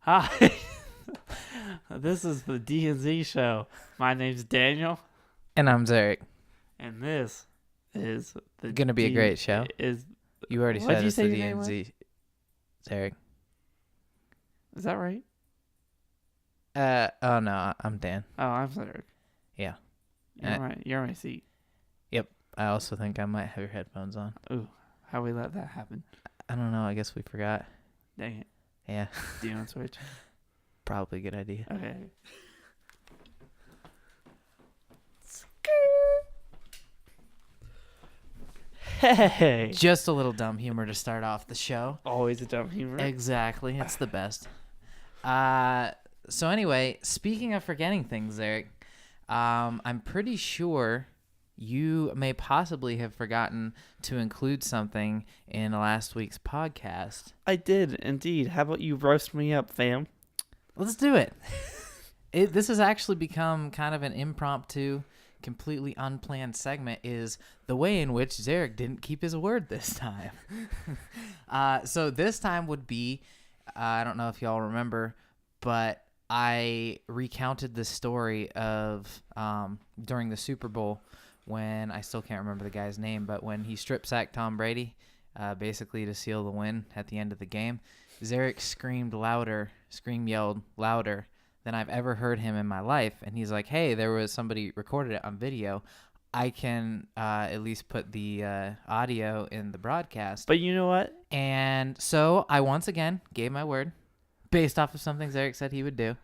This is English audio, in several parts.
Hi, this is the D&Z show. My name's Daniel, And I'm Zarek. and this is the Gonna be a great show. Is You already What'd said you it's say the your name D&Z. Zarek. is that right? Oh no, I'm Dan. Oh, I'm sorry. Yeah. You're right. You're on my seat. I also think I might have your headphones on. Ooh, how we let that happen? I don't know. I guess we forgot. Dang it. Yeah, Do you want to switch? probably a good idea. Okay. Hey. Just a little dumb humor to start off the show. Always a dumb humor. Exactly. It's the best. So anyway, speaking of forgetting things, Zarek, I'm pretty sure you may possibly have forgotten to include something in last week's podcast. I did indeed. How about you roast me up, fam? Let's do it. This has actually become kind of an impromptu, completely unplanned segment, is the way in which Zarek didn't keep his word this time. So this time would be, I don't know if y'all remember, but I recounted the story of during the Super Bowl when, I still can't remember the guy's name, but when he strip sacked Tom Brady, basically to seal the win at the end of the game, Zarek yelled louder than I've ever heard him in my life. And he's like, hey, there was somebody recorded it on video. I can at least put the audio in the broadcast. But you know what? And so I once again gave my word based off of something Zarek said he would do.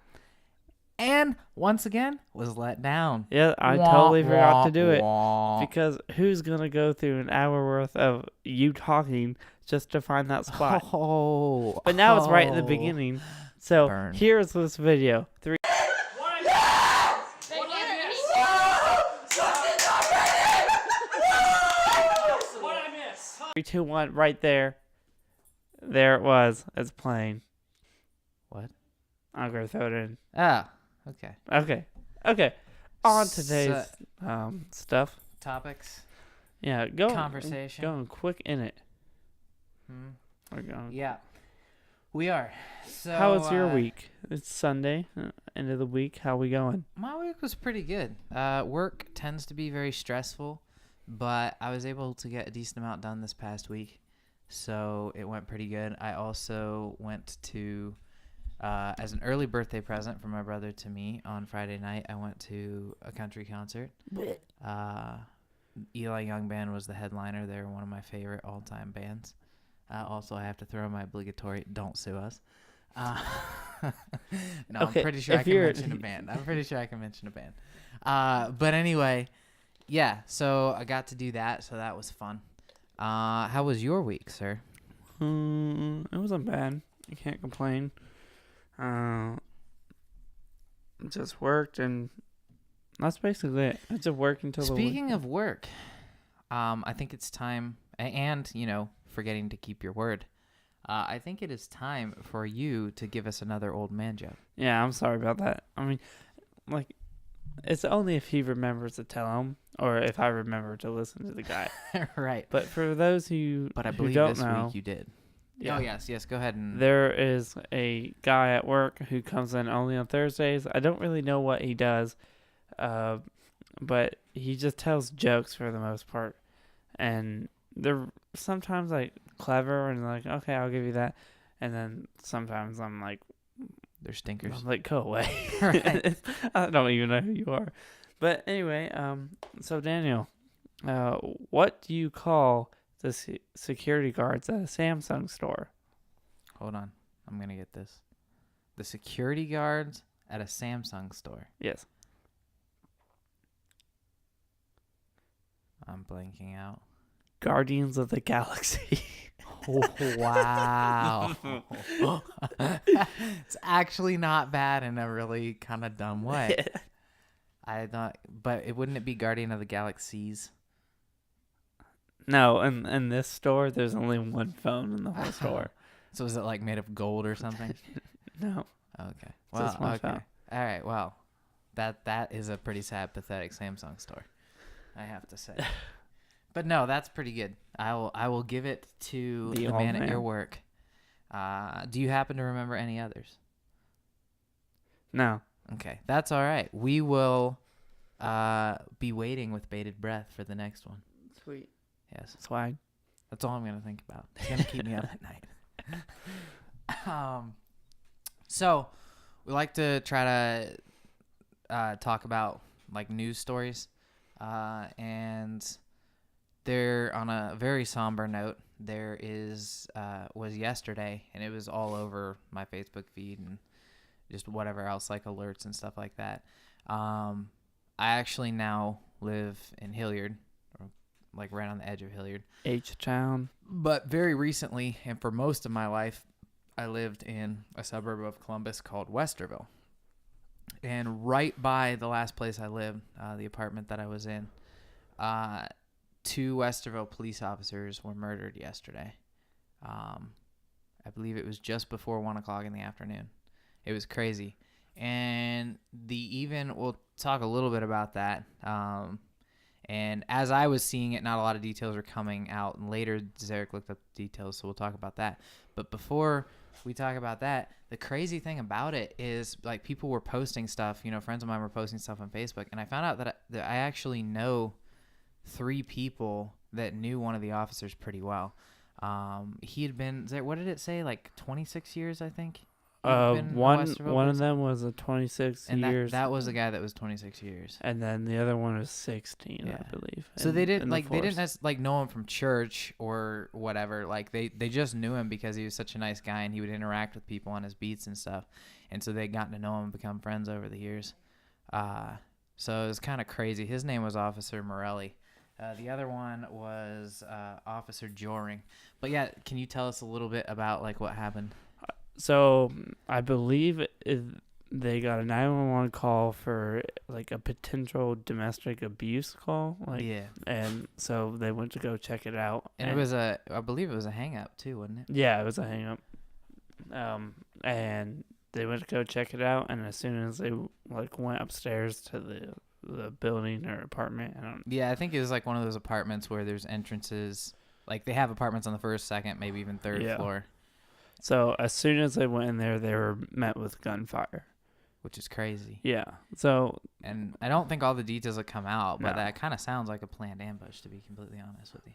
And once again was let down. Yeah, I totally forgot to do it. Wah. Because who's going to go through an hour worth of you talking just to find that spot? But now it's right in the beginning. So Burn. here's this video. 3, two, 1, right there. There it was. It's playing. What? I'm going to throw it in. Ah, okay. Okay. On today's stuff. Topics. Yeah, go Conversation. Going quick in it. Hmm. We're going. Yeah, we are. So How was your week? It's Sunday, end of the week. How we going? My week was pretty good. Work tends to be very stressful, but I was able to get a decent amount done this past week, so it went pretty good. I also went to, as an early birthday present from my brother to me on Friday night, I went to a country concert. Eli Young Band was the headliner. They're one of my favorite all-time bands. Also, I have to throw in my obligatory "Don't sue us." No, Okay, I'm pretty sure I if can you're- mention a band. But anyway, yeah. So I got to do that, so that was fun. How was your week, sir? It wasn't bad. I can't complain. Just worked, and that's basically it. I just worked until Speaking of work, I think it's time, and forgetting to keep your word. I think it is time for you to give us another old man joke. Yeah, I'm sorry about that. I mean, like, it's only if he remembers to tell him, or if I remember to listen to the guy. Right. But for those who But I who believe don't this know, week you did. yeah, Oh, yes. Go ahead and. there is a guy at work who comes in only on Thursdays. I don't really know what he does, but he just tells jokes for the most part, and they're sometimes like clever and like, okay, I'll give you that, and then sometimes I'm like, They're stinkers. go away. Right. I don't even know who you are. But anyway, so Daniel, what do you call the security guards at a Samsung store? Hold on. I'm going to get this. The security guards at a Samsung store. Yes. I'm blanking out. Guardians of the Galaxy. Oh, wow. It's actually not bad in a really kind of dumb way. I thought, but wouldn't it be Guardian of the Galaxies? No, in this store, there's only one phone in the whole store. So is it like made of gold or something? No. Okay. Just one phone. All right. Well, that is a pretty sad, pathetic Samsung store, I have to say. But no, that's pretty good. I will give it to the man at your work. Do you happen to remember any others? No. Okay, that's all right. We will be waiting with bated breath for the next one. Sweet. Yes. Swag. That's all I'm going to think about. It's going to keep me up at night. So we like to try to talk about like news stories. And there, on a very somber note, there was yesterday, and it was all over my Facebook feed and just whatever else, like alerts and stuff like that. I actually now live in Hilliard, or like right on the edge of Hilliard. H-Town. But very recently, and for most of my life, I lived in a suburb of Columbus called Westerville. And right by the last place I lived, the apartment that I was in, 2 Westerville police officers were murdered yesterday. I believe it was just before 1 o'clock in the afternoon. It was crazy. And we'll talk a little bit about that. And as I was seeing it, not a lot of details were coming out. And later, Zarek looked up the details, so we'll talk about that. But before we talk about that, the crazy thing about it is, like, people were posting stuff. You know, friends of mine were posting stuff on Facebook. And I found out that I actually know 3 people that knew one of the officers pretty well. He had been, what did it say? Like 26 years, I think? One of them was a 26 and years. That was the guy that was 26 years. And then the other one was 16, Yeah. I believe. So they didn't know him from church or whatever. Like they just knew him because he was such a nice guy and he would interact with people on his beats and stuff. And so they'd gotten to know him and become friends over the years. So it was kind of crazy. His name was Officer Morelli. The other one was Officer Joring. But yeah, can you tell us a little bit about like what happened? So I believe they got a 911 call for like a potential domestic abuse call. Like, yeah. And so they went to go check it out. And it was I believe it was a hang up too, wasn't it? Yeah, it was a hang up. And they went to go check it out, and as soon as they like went upstairs to the building or apartment, I think it was like one of those apartments where there's entrances. Like they have apartments on the first, second, maybe even third floor. So as soon as they went in there, they were met with gunfire. Which is crazy. Yeah. So. And I don't think all the details have come out, but that kind of sounds like a planned ambush, to be completely honest with you.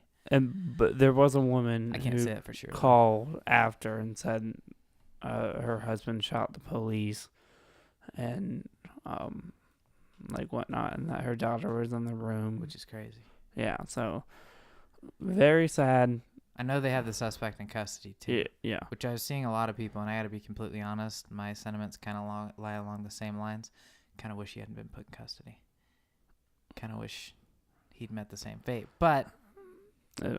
But there was a woman I can't say it for sure. Called after and said her husband shot the police and like whatnot, and that her daughter was in the room. Which is crazy. Yeah. So very sad. I know they have the suspect in custody, too. Yeah. Which I was seeing a lot of people, and I got to be completely honest, my sentiments kind of lie along the same lines. Kind of wish he hadn't been put in custody. Kind of wish he'd met the same fate. But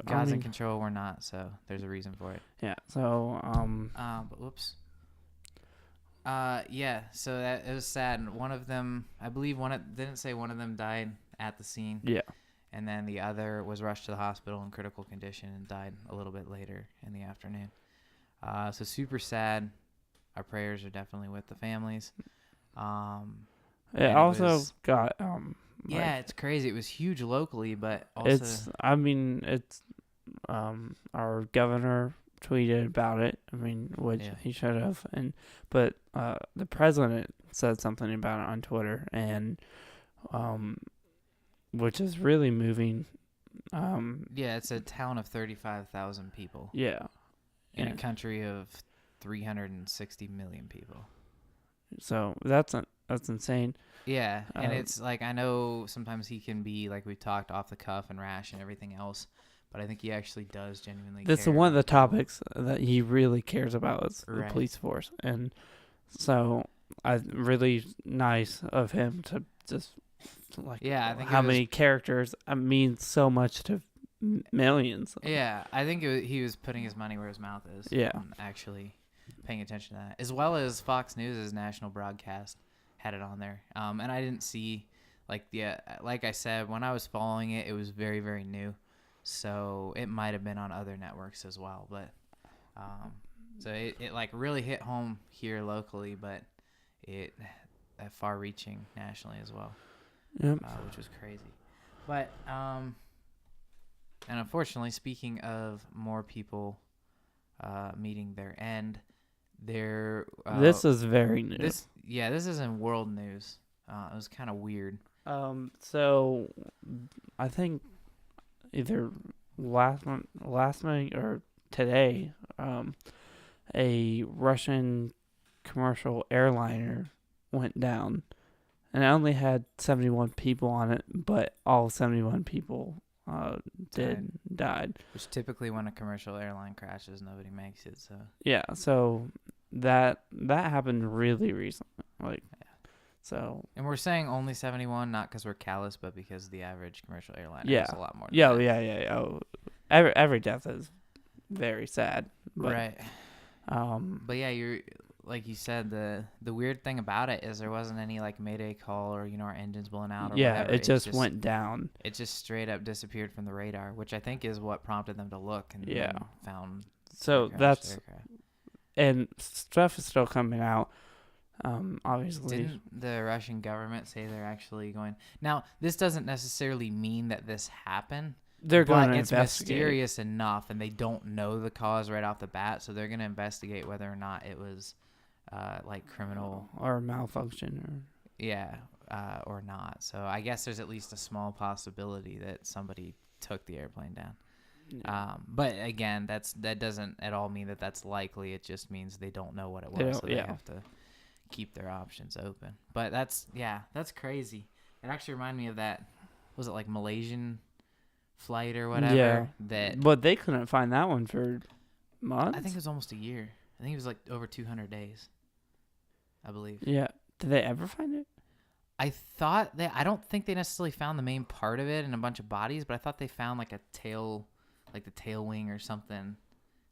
God's in control, we're not, so there's a reason for it. Yeah, so... But whoops. So that it was sad. And one of them, I believe didn't say one of them died at the scene. Yeah. And then the other was rushed to the hospital in critical condition and died a little bit later in the afternoon. So super sad. Our prayers are definitely with the families. It also got... it's crazy. It was huge locally, but also... our governor tweeted about it. Which he should have. But the president said something about it on Twitter, and... which is really moving. It's a town of 35,000 people. Yeah. In a country of 360 million people. So that's insane. Yeah, and it's like, I know sometimes he can be, like we talked, off the cuff and rash and everything else, but I think he actually does genuinely care. That's one of the topics that he really cares about is the police force. And so really nice of him to just... I think many characters mean so much to millions. Yeah, I think he was putting his money where his mouth is. Yeah. And actually paying attention to that. As well as Fox News' national broadcast had it on there. And I didn't see, like I said, when I was following it, it was very, very new. So it might have been on other networks as well. But so it like really hit home here locally, but it far-reaching nationally as well. Yep. Which was crazy. But, and unfortunately, speaking of more people meeting their end, this is very new. Yeah, this is in world news. It was kind of weird. So I think either last night or today, a Russian commercial airliner went down, and it only had 71 people on it, but all 71 people died. Which typically when a commercial airline crashes, nobody makes it. So yeah, so that happened really recently. So. And we're saying only 71, not because we're callous, but because the average commercial airliner is a lot more. Yeah. Oh, every death is very sad. But, right. But yeah, you're like you said, the weird thing about it is there wasn't any like Mayday call or our engines blowing out or whatever. It just went down. It just straight up disappeared from the radar, which I think is what prompted them to look and found. So that's and stuff is still coming out. Obviously, didn't the Russian government say they're actually going? Now, this doesn't necessarily mean that this happened. They're going to investigate. It's mysterious enough, and they don't know the cause right off the bat, so they're going to investigate whether or not it was like criminal or malfunction, or not. So I guess there's at least a small possibility that somebody took the airplane down. Yeah. But again, that doesn't at all mean that that's likely. It just means they don't know what it was, so they have to keep their options open. But that's crazy. It actually reminded me of that. Was it like Malaysian flight or whatever? Yeah. But they couldn't find that one for months. I think it was almost a year. I think it was like over 200 days, I believe. Yeah. Did they ever find it? I don't think they necessarily found the main part of it and a bunch of bodies, but I thought they found like a tail, like the tail wing or something,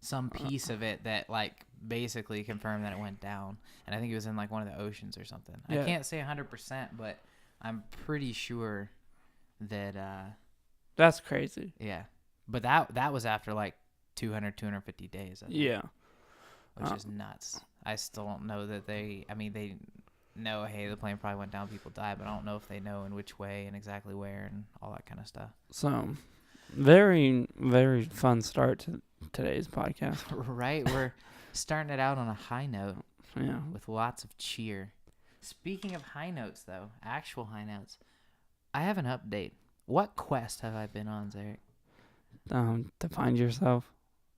some piece of it that like basically confirmed that it went down. And I think it was in like one of the oceans or something. Yeah. I can't say 100%, but I'm pretty sure that that's crazy. Yeah. But that was after like 250 days. Yeah. Which is nuts. I still don't know that they know, hey, the plane probably went down, people died, but I don't know if they know in which way and exactly where and all that kind of stuff. So, very, very fun start to today's podcast. Right? We're starting it out on a high note. Yeah. With lots of cheer. Speaking of high notes, though, actual high notes, I have an update. What quest have I been on, Zarek? To find yourself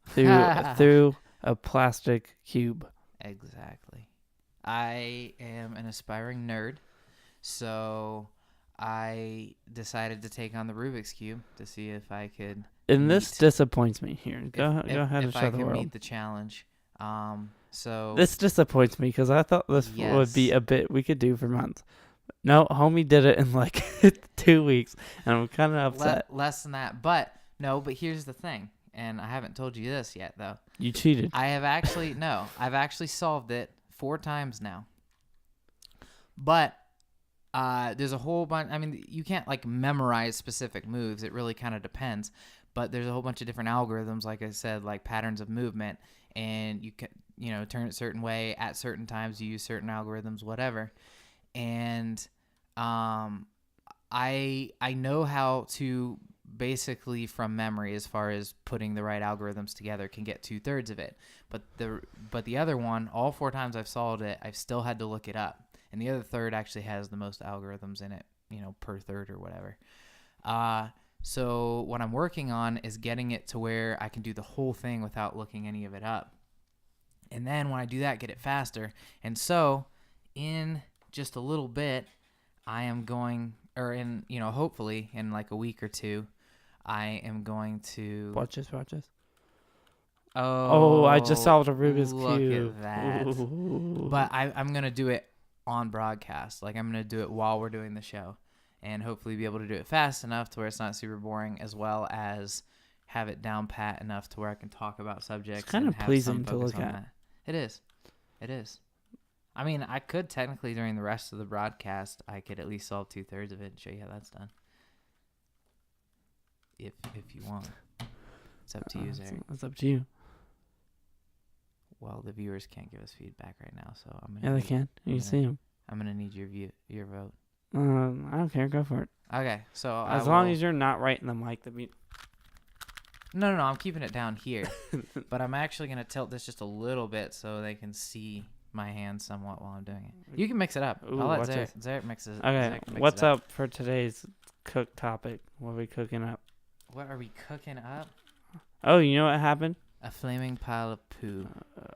through a plastic cube. Exactly. I am an aspiring nerd, so I decided to take on the Rubik's Cube to see if I could. And this disappoints me here. Go ahead and show the world. If I can meet the challenge. So this disappoints me because I thought this would be a bit we could do for months. No, homie did it in like 2 weeks, and I'm kind of upset. Less than that, but here's the thing, and I haven't told you this yet, though. You cheated. I've actually solved it 4 times now. But there's a whole bunch. I mean, you can't like memorize specific moves. It really kind of depends. But there's a whole bunch of different algorithms, like I said, like patterns of movement, and you can turn it a certain way at certain times. You use certain algorithms, whatever. And I know how to basically from memory, as far as putting the right algorithms together, can get 2/3 of it. But the other one, all 4 times I've solved it, I've still had to look it up. And the other third actually has the most algorithms in it, per third or whatever. So what I'm working on is getting it to where I can do the whole thing without looking any of it up. And then when I do that, get it faster. And so in just a little bit, I am going, or in, hopefully in like a week or 2, I am going to... Watch this. Oh, I just solved a Rubik's Cube. Look at that. Ooh. But I'm going to do it on broadcast. Like, I'm going to do it while we're doing the show. And hopefully be able to do it fast enough to where it's not super boring, as well as have it down pat enough to where I can talk about subjects. It's kind of pleasing to look at. That. It is. I mean, I could technically, during the rest of the broadcast, I could at least solve 2/3 of it and show you how that's done. If you want. It's up to you, Zarek. It's up to you. Well, the viewers can't give us feedback right now, so I'm gonna. Yeah, they can. You see them. I'm gonna need your vote. I don't care. Go for it. Okay, so as long as you're not right in the mic, No, I'm keeping it down here, but I'm actually gonna tilt this just a little bit so they can see my hands somewhat while I'm doing it. You can mix it up. Ooh, I'll let Zarek mix it. Okay, what's up for today's cook topic? What are we cooking up? What are we cooking up? Oh, you know what happened? A flaming pile of poo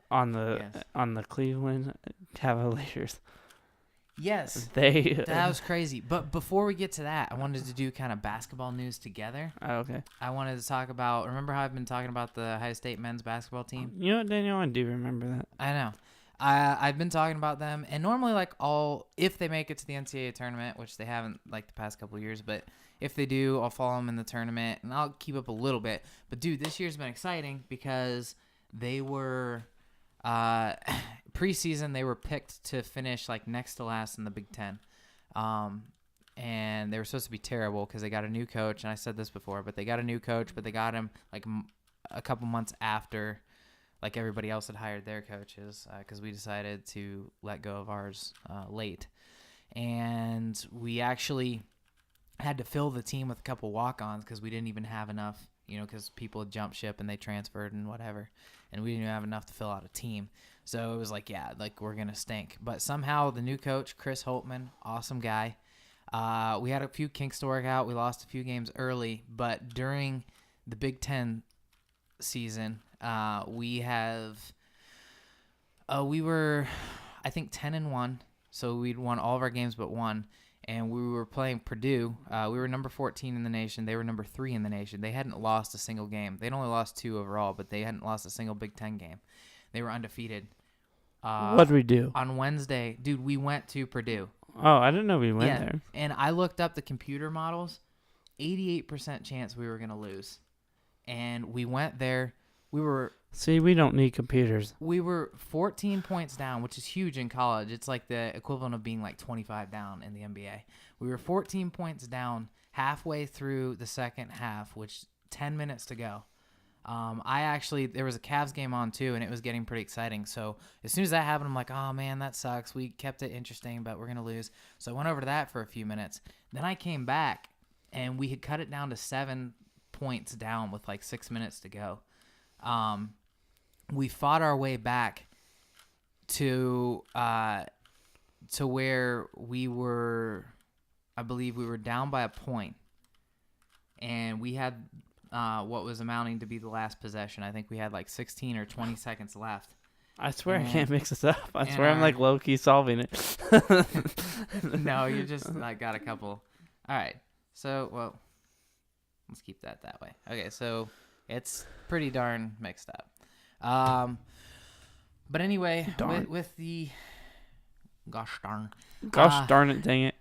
on the Cleveland Cavaliers. Yes, that was crazy. But before we get to that, I wanted to do kind of basketball news together. Oh, okay. I wanted to talk about. Remember how I've been talking about the Ohio State men's basketball team? You know what, Daniel? I do remember that. I know. I've been talking about them, and normally, if they make it to the NCAA tournament, which they haven't the past couple of years, but if they do, I'll follow them in the tournament, and I'll keep up a little bit. But dude, this year's been exciting because they were preseason. They were picked to finish next to last in the Big Ten, and they were supposed to be terrible because they got a new coach. And I said this before, but they got a new coach, but they got him a couple months after. Everybody else had hired their coaches because we decided to let go of ours late. And we actually had to fill the team with a couple walk-ons because we didn't even have enough, because people had jumped ship and they transferred and whatever. And we didn't even have enough to fill out a team. So it was we're going to stink. But somehow the new coach, Chris Holtman, awesome guy. We had a few kinks to work out. We lost a few games early. But during the Big Ten season, we were, I think, 10-1, so we'd won all of our games but one, and we were playing Purdue. We were number 14 in the nation. They were number 3 in the nation. They hadn't lost a single game. They'd only lost 2 overall, but they hadn't lost a single Big Ten game. They were undefeated. What'd we do? On Wednesday, dude, we went to Purdue. Oh, I didn't know we went there. And I looked up the computer models, 88% chance we were going to lose. And we went there. We don't need computers. We were 14 points down, which is huge in college. It's like the equivalent of being 25 down in the NBA. We were 14 points down halfway through the second half, which 10 minutes to go. There was a Cavs game on too, and it was getting pretty exciting. So as soon as that happened, I'm like, oh man, that sucks. We kept it interesting, but we're going to lose. So I went over to that for a few minutes. Then I came back, and we had cut it down to 7 points down with 6 minutes to go. We fought our way back to where we were. I believe we were down by a point, and we had what was amounting to be the last possession. I think we had 16 or 20 seconds left. I swear I can't mix this up. I swear I'm low key solving it. No, you just got a couple. All right, so let's keep that way. Okay, so. It's pretty darn mixed up. But anyway, with the gosh darn it, dang it.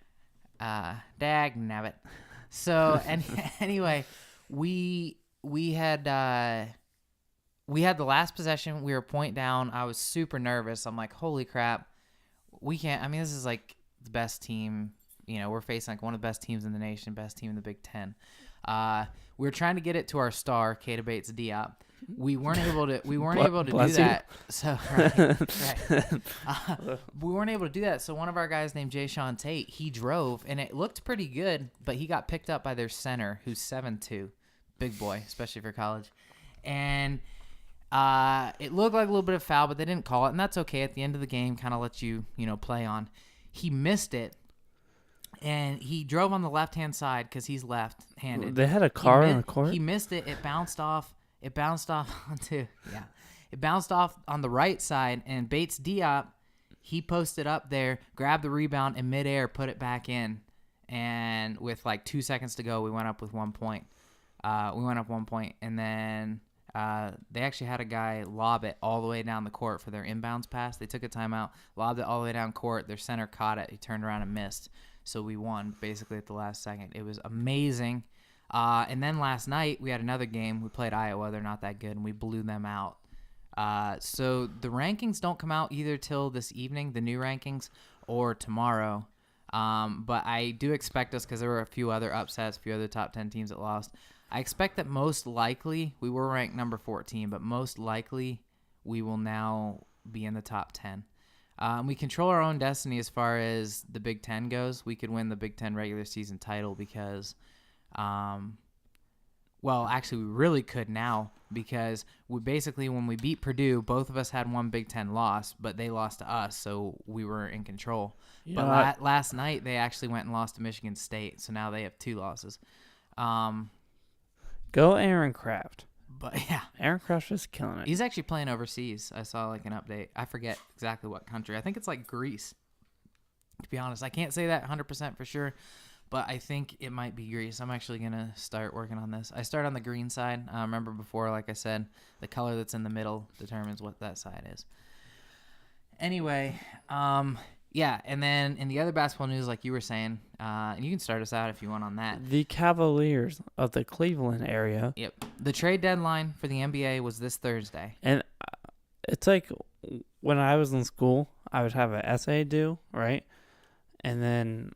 Dag nabbit. So anyway, we had the last possession. We were a point down. I was super nervous. I'm like, holy crap, we can't. I mean, this is the best team. We're facing one of the best teams in the nation, best team in the Big Ten. We were trying to get it to our star, Kata Bates Diop. We weren't able to. We weren't able to do that. So right. We weren't able to do that. So one of our guys named Jay Sean Tate, he drove, and it looked pretty good, but he got picked up by their center, who's 7'2", big boy, especially for college, and it looked like a little bit of foul, but they didn't call it, and that's okay. At the end of the game, kind of let you play on. He missed it. And he drove on the left-hand side because he's left-handed. They had a car on the court? He missed it. It bounced off onto It bounced off on the right side, and Bates Diop, he posted up there, grabbed the rebound in midair, put it back in. And with 2 seconds to go, we went up with 1 point. And then they actually had a guy lob it all the way down the court for their inbounds pass. They took a timeout, lobbed it all the way down court. Their center caught it. He turned around and missed. So we won basically at the last second. It was amazing. And then last night we had another game. We played Iowa. They're not that good, and we blew them out. So the rankings don't come out either till this evening, the new rankings, or tomorrow. But I do expect us, because there were a few other upsets, a few other top 10 teams that lost. I expect that most likely, we were ranked number 14, but most likely we will now be in the top 10. We control our own destiny as far as the Big Ten goes. We could win the Big Ten regular season title because Well, actually, we really could now because we basically, when we beat Purdue, both of us had one Big Ten loss, but they lost to us, so we were in control. Yeah, but last night, they actually went and lost to Michigan State, so now they have 2 losses. Go Aaron Kraft. But yeah, Aaron Kraft is killing it. He's actually playing overseas. I saw like an update. I forget exactly what country. I think it's like Greece. To be honest, I can't say that 100% for sure, but I think it might be Greece. I'm actually going to start working on this. I start on the green side. Remember before, like I said, the color that's in the middle determines what that side is. Anyway, yeah, and then in the other basketball news, like you were saying, and you can start us out if you want on that. The Cavaliers of the Cleveland area. Yep. The trade deadline for the NBA was this Thursday. And it's like when I was in school, I would have an essay due, right? And then,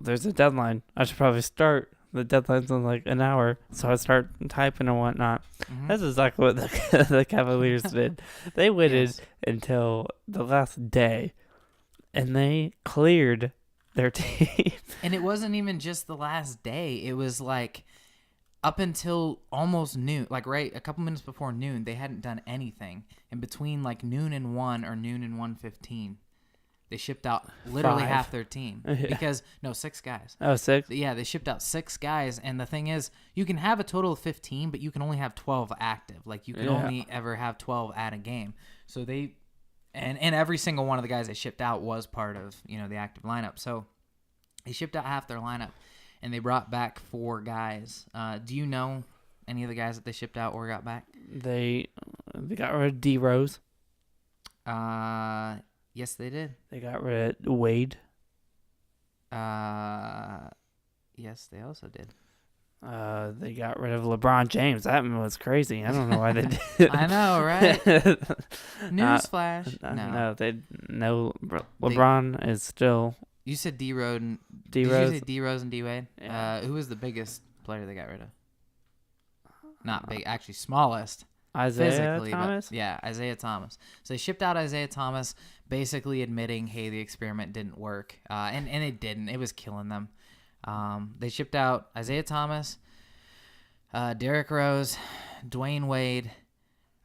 there's a deadline. I should probably start. The deadline's in like an hour, so I start typing and whatnot. Mm-hmm. That's exactly what the Cavaliers did. They waited until the last day, and they cleared their team. And it wasn't even just the last day. It was like up until almost noon, like right a couple minutes before noon, they hadn't done anything. And between like noon and 1 or noon and 1:15. They shipped out literally 5. half their team. Yeah. Because, 6 guys. Oh, 6? Yeah, they shipped out 6 guys. And the thing is, you can have a total of 15, but you can only have 12 active. Like, you can only ever have 12 at a game. So they, and every single one of the guys they shipped out was part of, the active lineup. So they shipped out half their lineup, and they brought back 4 guys. Do you know any of the guys that they shipped out or got back? They got rid of D Rose. Yes, they did. They got rid of Wade. Yes, they also did. They got rid of LeBron James. That was crazy. I don't know why they did. I know, right? Newsflash. No. LeBron is still. You said D-Rose and D Rose. Did you say D-Rose and D-Wade? Yeah. Who was the biggest player they got rid of? Not big, actually smallest. Isaiah Thomas? Yeah, Isaiah Thomas. So they shipped out Isaiah Thomas, basically admitting, hey, the experiment didn't work. And it didn't. It was killing them. They shipped out Isaiah Thomas, Derrick Rose, Dwayne Wade,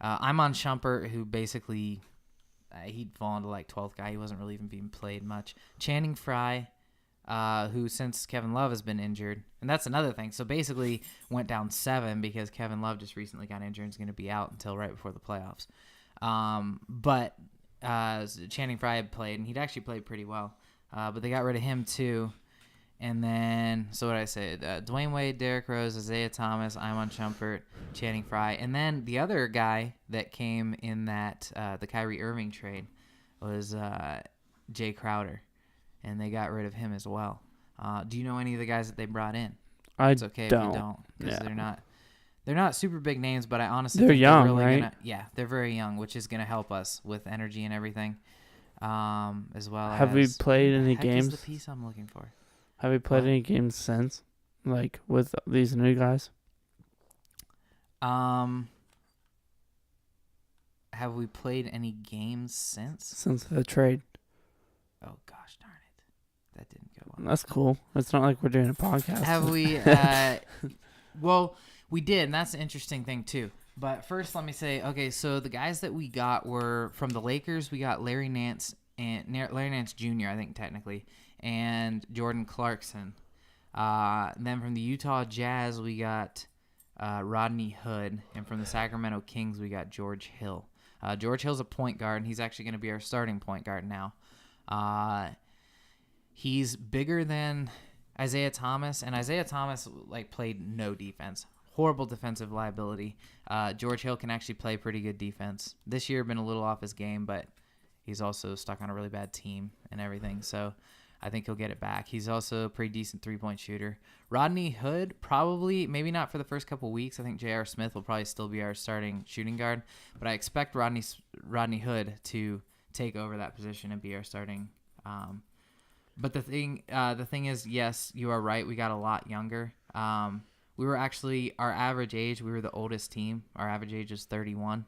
Iman Shumpert, who basically he'd fallen to like 12th guy. He wasn't really even being played much. Channing Frye, who since Kevin Love has been injured, and that's another thing. So basically went down 7 because Kevin Love just recently got injured and is going to be out until right before the playoffs. But Channing Frye had played, and he'd actually played pretty well. But they got rid of him too. And then, so what I said, Dwayne Wade, Derrick Rose, Isaiah Thomas, Iman Shumpert, Channing Frye. And then the other guy that came in that the Kyrie Irving trade was Jay Crowder. And they got rid of him as well. Do you know any of the guys that they brought in? It's okay if you don't, because they're not super big names. But I honestly they're think young, they're really right? They're very young, which is gonna help us with energy and everything, as well. Have we played any games? Is the piece I'm looking for? Have we played any games since, like with these new guys? Have we played any games since the trade? Oh gosh darn it, that didn't go well. That's cool. It's not like we're doing a podcast. Have we? Well, we did, and that's an interesting thing too. But first, let me say, okay, so the guys that we got were from the Lakers. We got Larry Nance Jr., I think technically, and Jordan Clarkson. And then from the Utah Jazz, we got Rodney Hood, and from the Sacramento Kings, we got George Hill. George Hill's a point guard, and he's actually going to be our starting point guard now. He's bigger than Isaiah Thomas, and Isaiah Thomas played no defense. Horrible defensive liability. George Hill can actually play pretty good defense. This year been a little off his game, but he's also stuck on a really bad team and everything, so I think he'll get it back. He's also a pretty decent three-point shooter. Rodney Hood, probably, maybe not for the first couple weeks. I think J.R. Smith will probably still be our starting shooting guard, but I expect Rodney Hood to take over that position and be our starting. But the thing is, yes, you are right. We got a lot younger. We were actually, our average age, we were the oldest team. Our average age is 31.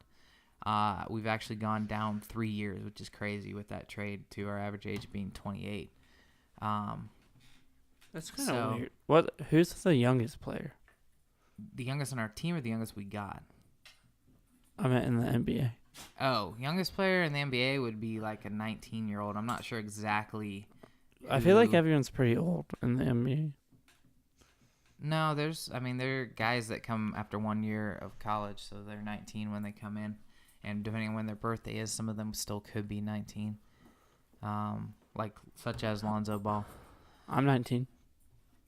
We've actually gone down 3 years, which is crazy with that trade, to our average age being 28. That's kind of weird. Who's the youngest player? The youngest on our team or the youngest we got? I meant in the NBA. Oh, youngest player in the NBA would be like a 19-year-old. I'm not sure exactly. I feel like everyone's pretty old in the NBA. No, there are guys that come after 1 year of college, so they're 19 when they come in. And depending on when their birthday is, some of them still could be 19. Such as Lonzo Ball. I'm 19.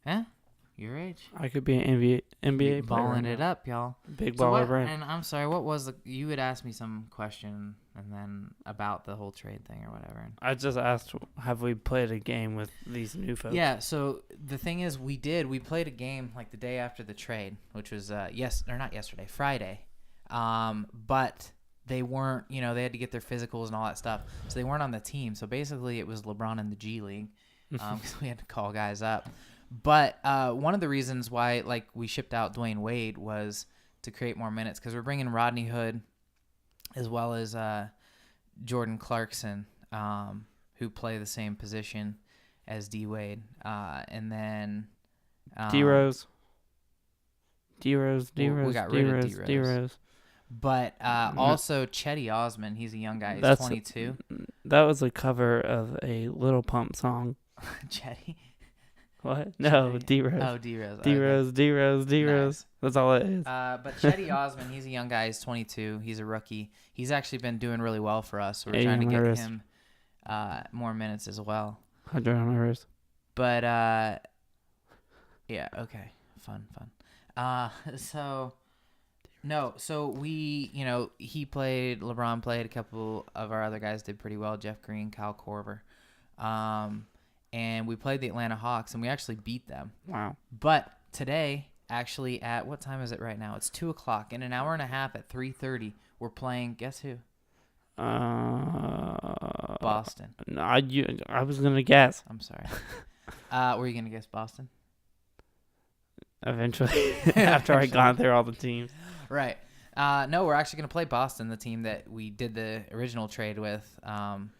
Yeah, your age. I could be an NBA player. Balling it up, y'all. Big baller brain. And I'm sorry, what was you had asked me some question and then about the whole trade thing or whatever. I just asked, have we played a game with these new folks? Yeah, so the thing is we played a game like the day after the trade, which was Friday. But they weren't, they had to get their physicals and all that stuff. So they weren't on the team. So basically it was LeBron in the G League because we had to call guys up. But one of the reasons why we shipped out Dwayne Wade was to create more minutes because we're bringing Rodney Hood as well as Jordan Clarkson, who play the same position as D Wade. And then D-Rose. We got rid of D-Rose. But also Chetty Osman, he's a young guy. He's 22. That was a cover of a Little Pump song. Chetty? What? No, D-Rose. Oh, D-Rose. D-Rose. Nice. That's all it is. But Chetty Osman, he's a young guy. He's 22. He's a rookie. He's actually been doing really well for us. We're trying to get him more minutes as well. 100 on my wrist. But, yeah, okay. Fun. So we, he played, LeBron played, a couple of our other guys did pretty well, Jeff Green, Kyle Korver. And we played the Atlanta Hawks, and we actually beat them. Wow. But today, actually, at what time is it right now? It's 2 o'clock. In an hour and a half at 3:30, we're playing, guess who? Boston. No, I was going to guess. I'm sorry. Were you going to guess Boston? Eventually, after I gone through all the teams. Right. No, we're actually going to play Boston, the team that we did the original trade with, and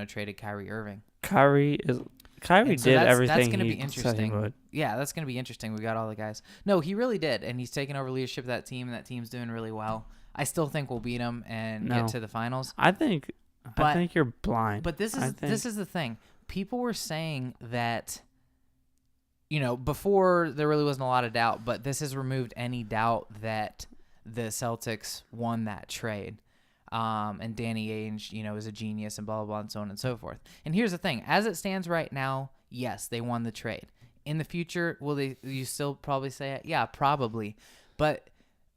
traded Kyrie Irving. Kyrie did everything. That's going to be interesting. Yeah, that's going to be interesting. We got all the guys. No, he really did, and he's taken over leadership of that team, and that team's doing really well. I still think we'll beat them and get to the finals. I think you're blind. But this is the thing. People were saying that, before there really wasn't a lot of doubt, but this has removed any doubt that the Celtics won that trade. And Danny Ainge, is a genius and blah, blah, blah, and so on and so forth. And here's the thing. As it stands right now, yes, they won the trade. In the future, you still probably say it? Yeah, probably. But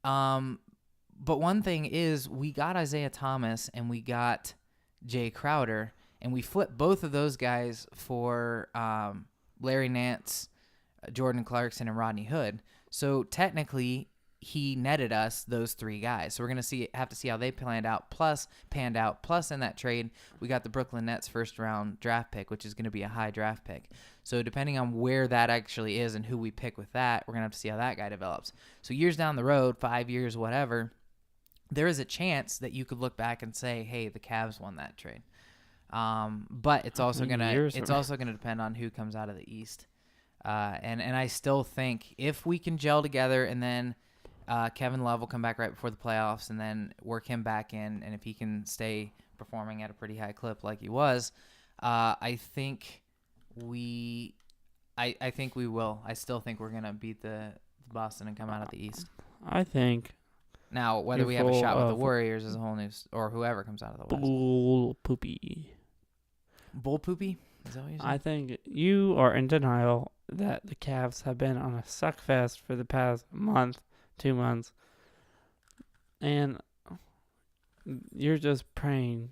one thing is we got Isaiah Thomas and we got Jay Crowder, and we flipped both of those guys for Larry Nance, Jordan Clarkson, and Rodney Hood. So technically, he netted us those three guys. So we're going to have to see how they panned out. Plus, in that trade, we got the Brooklyn Nets first-round draft pick, which is going to be a high draft pick. So depending on where that actually is and who we pick with that, we're going to have to see how that guy develops. So years down the road, 5 years, whatever, there is a chance that you could look back and say, hey, the Cavs won that trade. But it's also going to depend on who comes out of the East. And I still think if we can gel together and then Kevin Love will come back right before the playoffs and then work him back in. And if he can stay performing at a pretty high clip like he was, I think we will. I still think we're going to beat the Boston and come out of the East. I think. Now, whether we have a shot with the Warriors is a whole new, or whoever comes out of the West. Bull poopy. Bull poopy? Is that what you said? I think you are in denial that the Cavs have been on a suckfest for the past month. 2 months, and you're just praying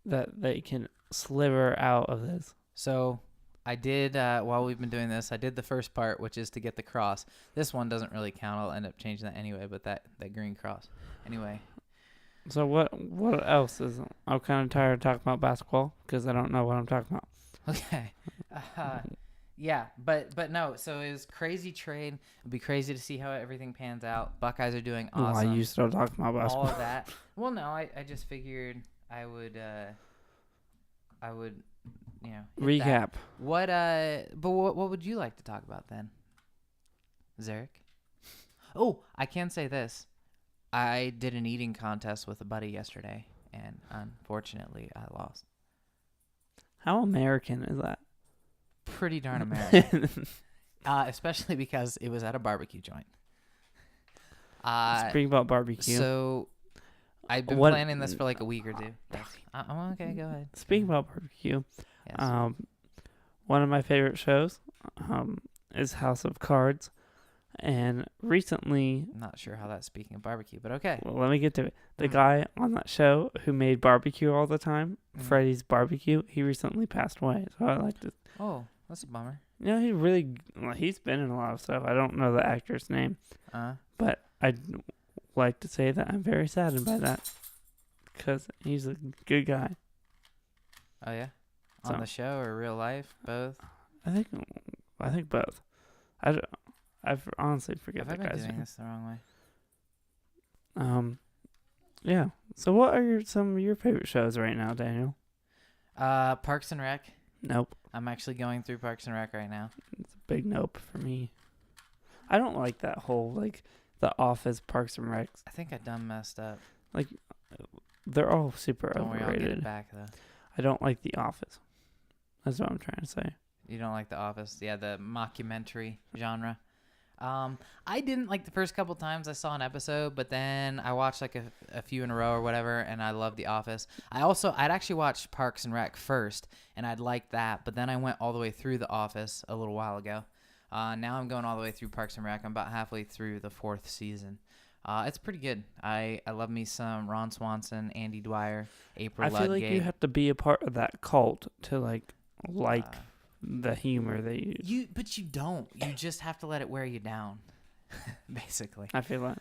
that they can sliver out of this. So I did, while we've been doing this, I did the first part, which is to get the cross. This one doesn't really count. I'll end up changing that anyway, but that green cross. Anyway. So what else is, I'm kind of tired of talking about basketball because I don't know what I'm talking about. Okay. Yeah, but no, so it was crazy trade. It'd be crazy to see how everything pans out. Buckeyes are doing awesome. Why you still talking about basketball? All of that. Well, no, I just figured I would recap. What would you like to talk about then, Zarek? Oh, I can say this. I did an eating contest with a buddy yesterday, and unfortunately, I lost. How American is that? Pretty darn American. Especially because it was at a barbecue joint. Speaking about barbecue. So, I've been planning this for like a week or two. Yes. Okay, go ahead. Speaking about barbecue, yes. One of my favorite shows is House of Cards. And recently... I'm not sure how that's speaking of barbecue, but okay. Well, let me get to it. The guy on that show who made barbecue all the time, Freddy's Barbecue, he recently passed away. So I like to... Oh, that's a bummer. You know, he's been in a lot of stuff. I don't know the actor's name. But I'd like to say that I'm very saddened by that. Because he's a good guy. Oh, yeah? On the show or real life? Both? I think both. I honestly forget that guy's name. I've been doing this the wrong way. Yeah. So what are some of your favorite shows right now, Daniel? Parks and Rec. Nope. I'm actually going through Parks and Rec right now. It's a big nope for me. I don't like that whole, like, The Office, Parks and Rec. I think I done messed up. Like, they're all super Don't overrated. Worry, I'll get it back, though. I don't like The Office. That's what I'm trying to say. You don't like The Office? Yeah, the mockumentary genre. I didn't like the first couple times I saw an episode, but then I watched like a few in a row or whatever, and I loved The Office. I'd actually watched Parks and Rec first, and I'd liked that, but then I went all the way through The Office a little while ago. Now I'm going all the way through Parks and Rec. I'm about halfway through the 4th season. It's pretty good. I love me some Ron Swanson, Andy Dwyer, April Ludgate. I feel like you have to be a part of that cult to like the humor that but you don't. You just have to let it wear you down, basically. I feel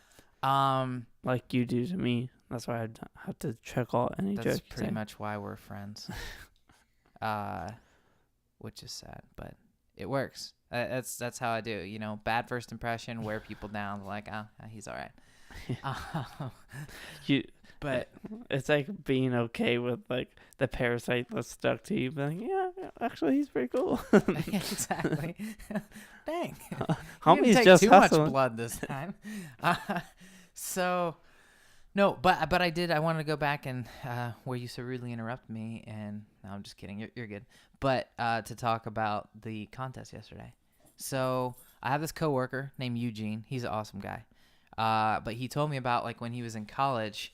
like you do to me. That's why I have to check all any jokes. That's pretty much why we're friends. Which is sad, but it works. That's how I do. You know, bad first impression, wear people down. Like, he's all right. But it's like being okay with like the parasite that's stuck to you. But like, yeah, actually, he's pretty cool. Exactly. Dang. Homie's take just too hustling. Much blood this time. So, no, but I did. I wanted to go back and where you so rudely interrupted me, and no, I'm just kidding. You're good. But to talk about the contest yesterday. So I have this coworker named Eugene. He's an awesome guy. But he told me about like when he was in college.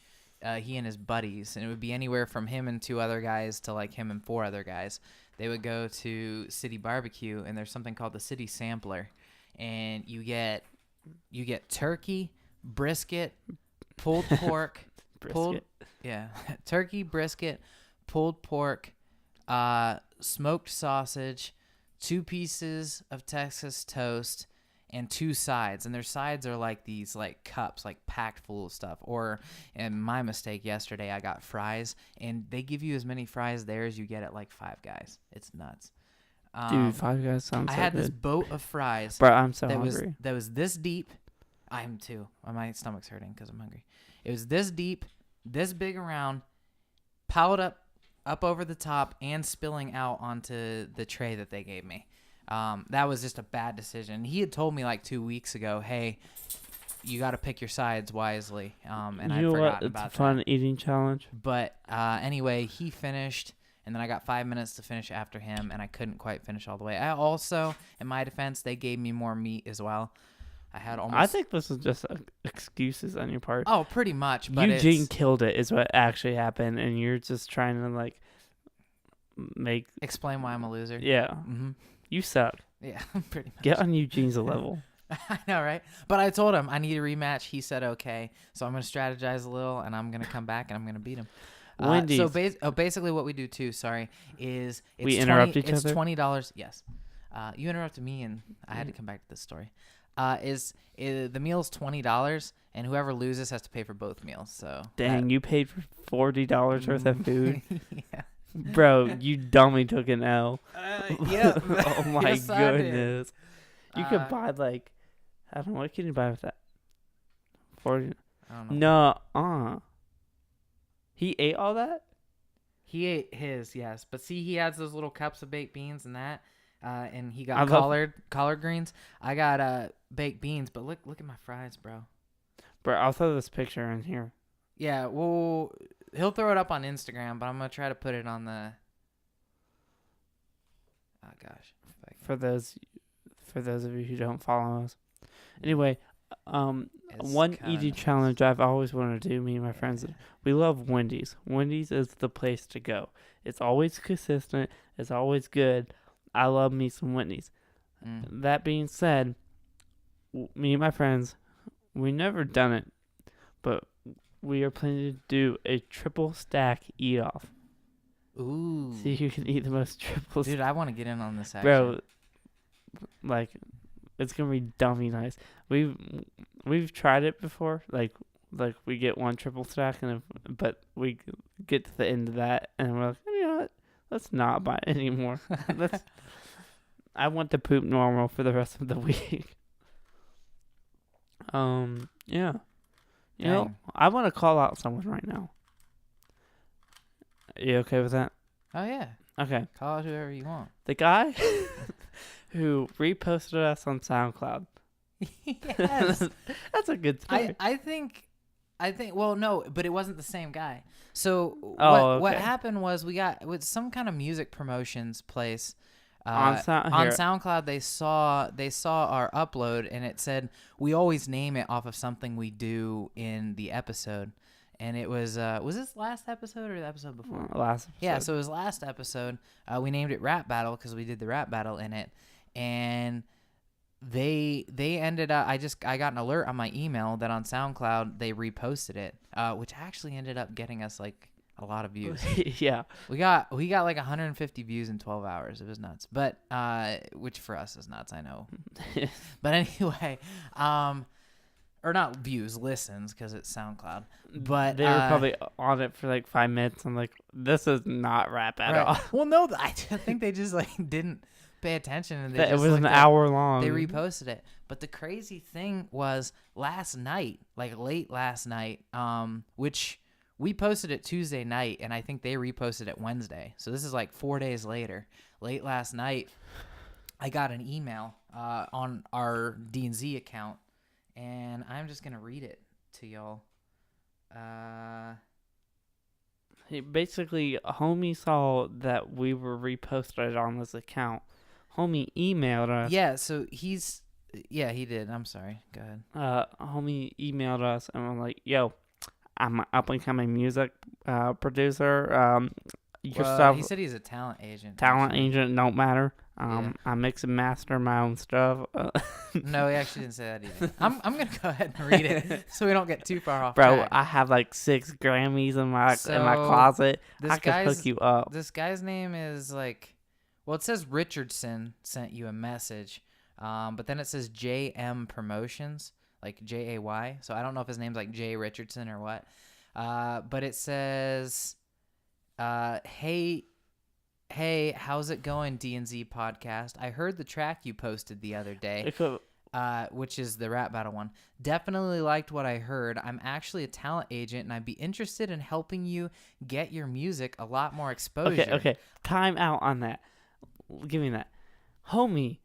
He and his buddies, and it would be anywhere from him and 2 other guys to like him and 4 other guys. They would go to City Barbecue, and there's something called the City Sampler, and you get turkey, brisket, pulled pork, turkey, brisket, pulled pork, smoked sausage, 2 pieces of Texas toast, and 2 sides, and their sides are like these like cups, like packed full of stuff. Or, and my mistake yesterday, I got fries, and they give you as many fries there as you get at like Five Guys. It's nuts. Dude, Five Guys sounds so good. I had this boat of fries. Bro, I'm so hungry. That was this deep. I am too. My stomach's hurting because I'm hungry. It was this deep, this big around, piled up over the top, and spilling out onto the tray that they gave me. That was just a bad decision. He had told me like 2 weeks ago, hey, you got to pick your sides wisely. And I forgot about that. It's a fun eating challenge. But anyway, he finished, and then I got 5 minutes to finish after him, and I couldn't quite finish all the way. I also, in my defense, they gave me more meat as well. I think this is just excuses on your part. Oh, pretty much. But Eugene killed it is what actually happened, and you're just trying to like explain why I'm a loser. Yeah. Mm-hmm. You suck. Yeah, pretty much. Get on Eugene's level. I know, right? But I told him I need a rematch. He said okay. So I'm going to strategize a little, and I'm going to come back, and I'm going to beat him. Wendy's. So basically what we do, too, is we interrupt each other? It's $20. Yes. You interrupted me, and I had to come back to this story. The meal's $20, and whoever loses has to pay for both meals. So dang, you paid for $40 worth of food? Yeah. Bro, you dummy took an L. Yeah. Oh my goodness. You could buy like, I don't know, what can you buy with that? 40. I don't know. No, He ate all that? He ate his, yes. But see, he has those little cups of baked beans and that. and he got collard greens. I got baked beans, but look at my fries, bro. Bro, I'll throw this picture in here. Yeah, well, he'll throw it up on Instagram, but I'm gonna try to put it on the. Oh gosh. For those of you who don't follow us. Anyway, one eating challenge I've always wanted to do, me and my friends, we love Wendy's. Wendy's is the place to go. It's always consistent. It's always good. I love me some Wendy's. That being said, me and my friends, we never done it, but we are planning to do a triple stack eat off. Ooh. See who can eat the most triples. Dude, I want to get in on this action. Bro, like, it's gonna be dummy nice. We've tried it before. Like we get one triple stack, but we get to the end of that, and we're like, you know what? Let's not buy it anymore. I want to poop normal for the rest of the week. Yeah. You know, I want to call out someone right now. Are you okay with that? Oh, yeah. Okay. Call out whoever you want. The guy who reposted us on SoundCloud. Yes. That's a good story. I think, well, no, but it wasn't the same guy. So what happened was we got with some kind of music promotions place. On SoundCloud, they saw our upload, and it said we always name it off of something we do in the episode. And it was this last episode or the episode before? Last episode. Yeah, so it was last episode. We named it Rap Battle because we did the rap battle in it, and they ended up. I got an alert on my email that on SoundCloud they reposted it, which actually ended up getting us like a lot of views. Yeah, we got like 150 views in 12 hours. It was nuts, but which for us is nuts, I know. But anyway, or not views, listens, because it's SoundCloud. But they were probably on it for like 5 minutes. I'm like, this is not rap at all. Well, no, I think they just like didn't pay attention, and it was an hour long. They reposted it. But the crazy thing was last night, like late last night, which we posted it Tuesday night, and I think they reposted it Wednesday. So this is like 4 days later. Late last night, I got an email on our D&Z account, and I'm just going to read it to y'all. Basically, homie saw that we were reposted on this account. Homie emailed us. Yeah, so he did. I'm sorry. Go ahead. Homie emailed us, and we're like, yo, I'm an up-and-coming music producer. He said he's a talent agent. Agent don't matter. I mix and master my own stuff. No, he actually didn't say that either. I'm gonna go ahead and read it so we don't get too far off. Bro, track. I have like 6 Grammys in my closet. I can hook you up. This guy's name is like, well, it says Richardson sent you a message, but then it says JM Promotions, like JAY. So I don't know if his name's like Jay Richardson or what. But it says, Hey, how's it going, D&Z Podcast? I heard the track you posted the other day, which is the rap battle one. Definitely liked what I heard. I'm actually a talent agent, and I'd be interested in helping you get your music a lot more exposure. Okay. Time out on that. Give me that. Homie,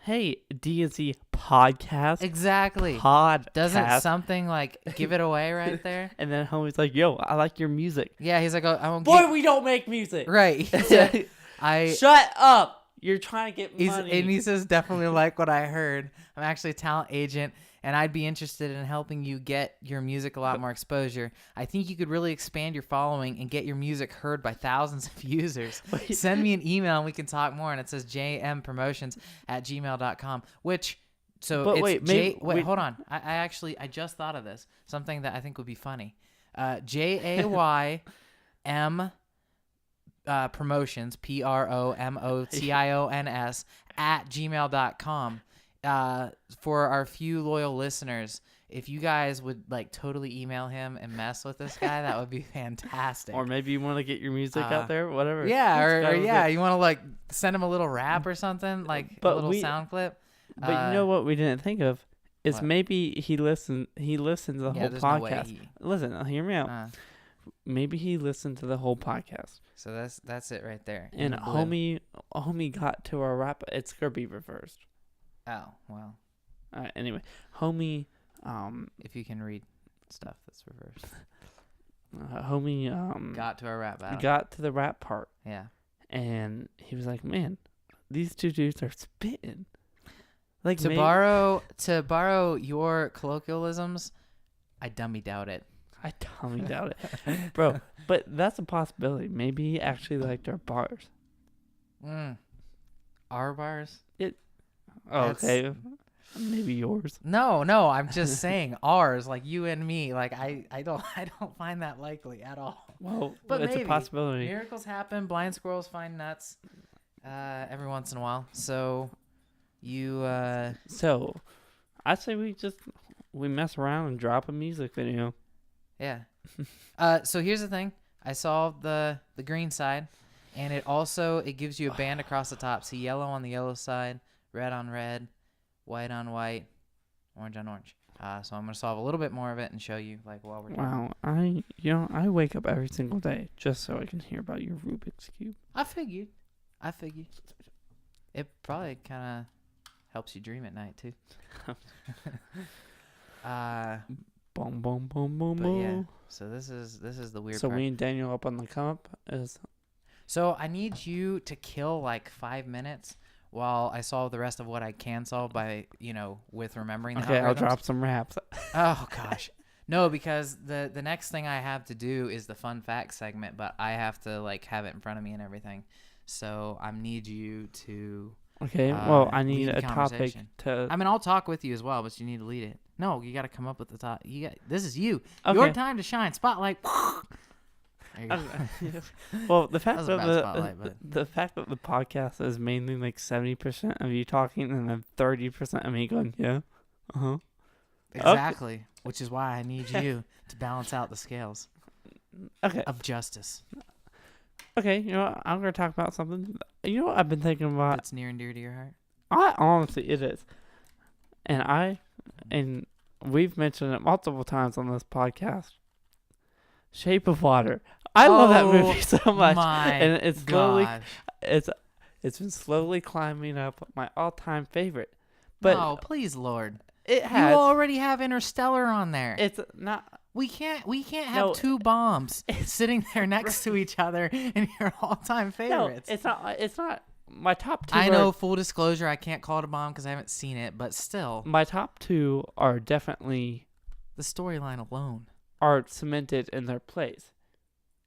hey, D&Z Podcast. Exactly. Podcast. Doesn't something like give it away right there? And then homie's like, yo, I like your music. Yeah, he's like, we don't make music. Right. Shut up. You're trying to get money. And he says, definitely like what I heard. I'm actually a talent agent, and I'd be interested in helping you get your music a lot more exposure. I think you could really expand your following and get your music heard by thousands of users. Send me an email and we can talk more. And it says jmpromotions@gmail.com, which... So but it's hold on. I just thought of this. Something that I think would be funny. JAYM promotions, PROMOTIONS @gmail.com. For our few loyal listeners, if you guys would like totally email him and mess with this guy, that would be fantastic. Or maybe you want to get your music out there, whatever. Yeah, or you want to like send him a little rap or something, like a little sound clip. But you know what we didn't think of is maybe he listens the whole podcast. No way Listen, hear me out. maybe he listened to the whole podcast. So that's it right there. And homie got to our wrap. It's gonna be reversed. Oh well. Anyway, homie. If you can read stuff that's reversed. Homie. Got to our rap battle. Got to the rap part. Yeah. And he was like, "Man, these two dudes are spitting." Like to borrow your colloquialisms, I dummy doubt it. I dummy doubt it, bro. But that's a possibility. Maybe he actually liked our bars. Our bars? Okay. Maybe yours. No. I'm just saying ours, like you and me. Like I don't find that likely at all. Well, but it's maybe. A possibility. Miracles happen. Blind squirrels find nuts. Every once in a while. So. So, I say we mess around and drop a music video. Yeah. So here's the thing. I saw the green side, and it gives you a band across the top. See yellow on the yellow side, red on red, white on white, orange on orange. So I'm gonna solve a little bit more of it and show you like while we're talking. Wow, I wake up every single day just so I can hear about your Rubik's Cube. I figured. It probably kind of helps you dream at night too. Boom, boom, boom, boom, boom. Yeah. boom. So this is the weird part. So me and Daniel up on the come up is. So I need you to kill like 5 minutes while I solve the rest of what I can solve by with remembering. Okay, I'll drop some raps. Oh gosh. No, because the next thing I have to do is the fun fact segment, but I have to like have it in front of me and everything. So I need you to. Okay, well, I need a topic to... I mean, I'll talk with you as well, but you need to lead it. No, you got to come up with the top. This is you. Okay. Your time to shine. Spotlight. There you go. Well, the fact that the fact that the podcast is mainly like 70% of you talking and then 30% of me going, yeah, Exactly, okay. Which is why I need you to balance out the scales. Okay. Of justice. Okay, you know what? I'm going to talk about something. You know what I've been thinking about? That's near and dear to your heart? Honestly, it is. And we've mentioned it multiple times on this podcast. Shape of Water. I love that movie so much. And it's slowly, it's been slowly climbing up my all-time favorite. But please, Lord. You already have Interstellar on there. It's not... We can't have two bombs sitting there next to each other in your all-time favorites. No, it's not my top two. I know, full disclosure, I can't call it a bomb because I haven't seen it, but still. My top two are definitely... The storyline alone. Are cemented in their place.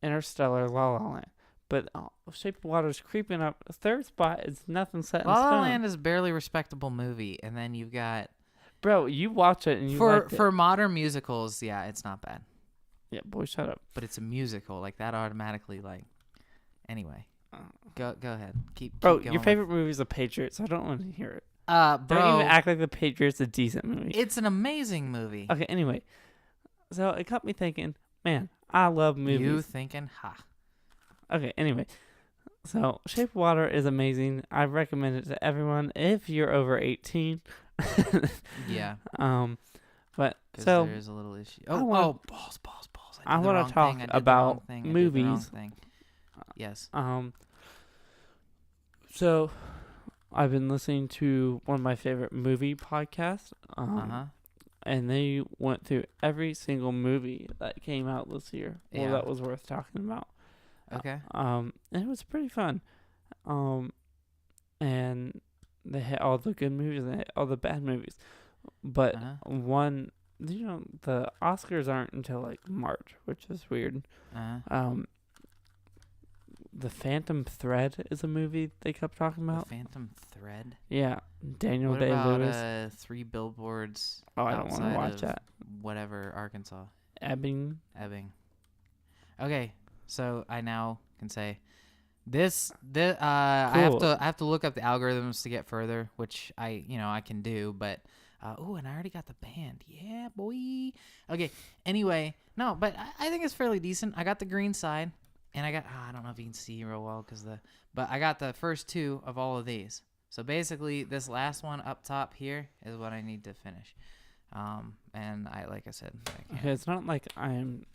Interstellar, La La Land. But Shape of Water is creeping up. The third spot is nothing set in stone. La La Land is a barely respectable movie, and then you've got... Bro, you watch it and you liked it. For modern musicals, yeah, it's not bad. Yeah, boy, shut up. But it's a musical, like that automatically, like. Anyway, go ahead. Keep bro, going. Your favorite movie is The Patriots. I don't want to hear it. Bro, don't even act like The Patriots is a decent movie. It's an amazing movie. Okay, anyway, so it got me thinking. Man, I love movies. You thinking, ha? Okay, anyway, so Shape of Water is amazing. I recommend it to everyone if you're over 18. Yeah. But so there is a little issue. Balls. I want to talk about movies. Yes. So I've been listening to one of my favorite movie podcasts. And they went through every single movie that came out this year. Well, that was worth talking about. Okay. And it was pretty fun. And they had all the good movies and they had all the bad movies. But the Oscars aren't until like March, which is weird. The Phantom Thread is a movie they kept talking about. The Phantom Thread? Yeah. Daniel Day-Lewis. What about 3 Billboards? Oh, I don't want to watch that. Whatever, Arkansas. Ebbing. Okay, so I now can say this cool. I have to look up the algorithms to get further, which I can do, but and I already got the band. Yeah, boy. Okay. Anyway, no, but I think it's fairly decent. I got the green side, and I got I don't know if you can see real well but I got the first 2 of all of these. So basically, this last one up top here is what I need to finish. And like I said, okay, it's not like I'm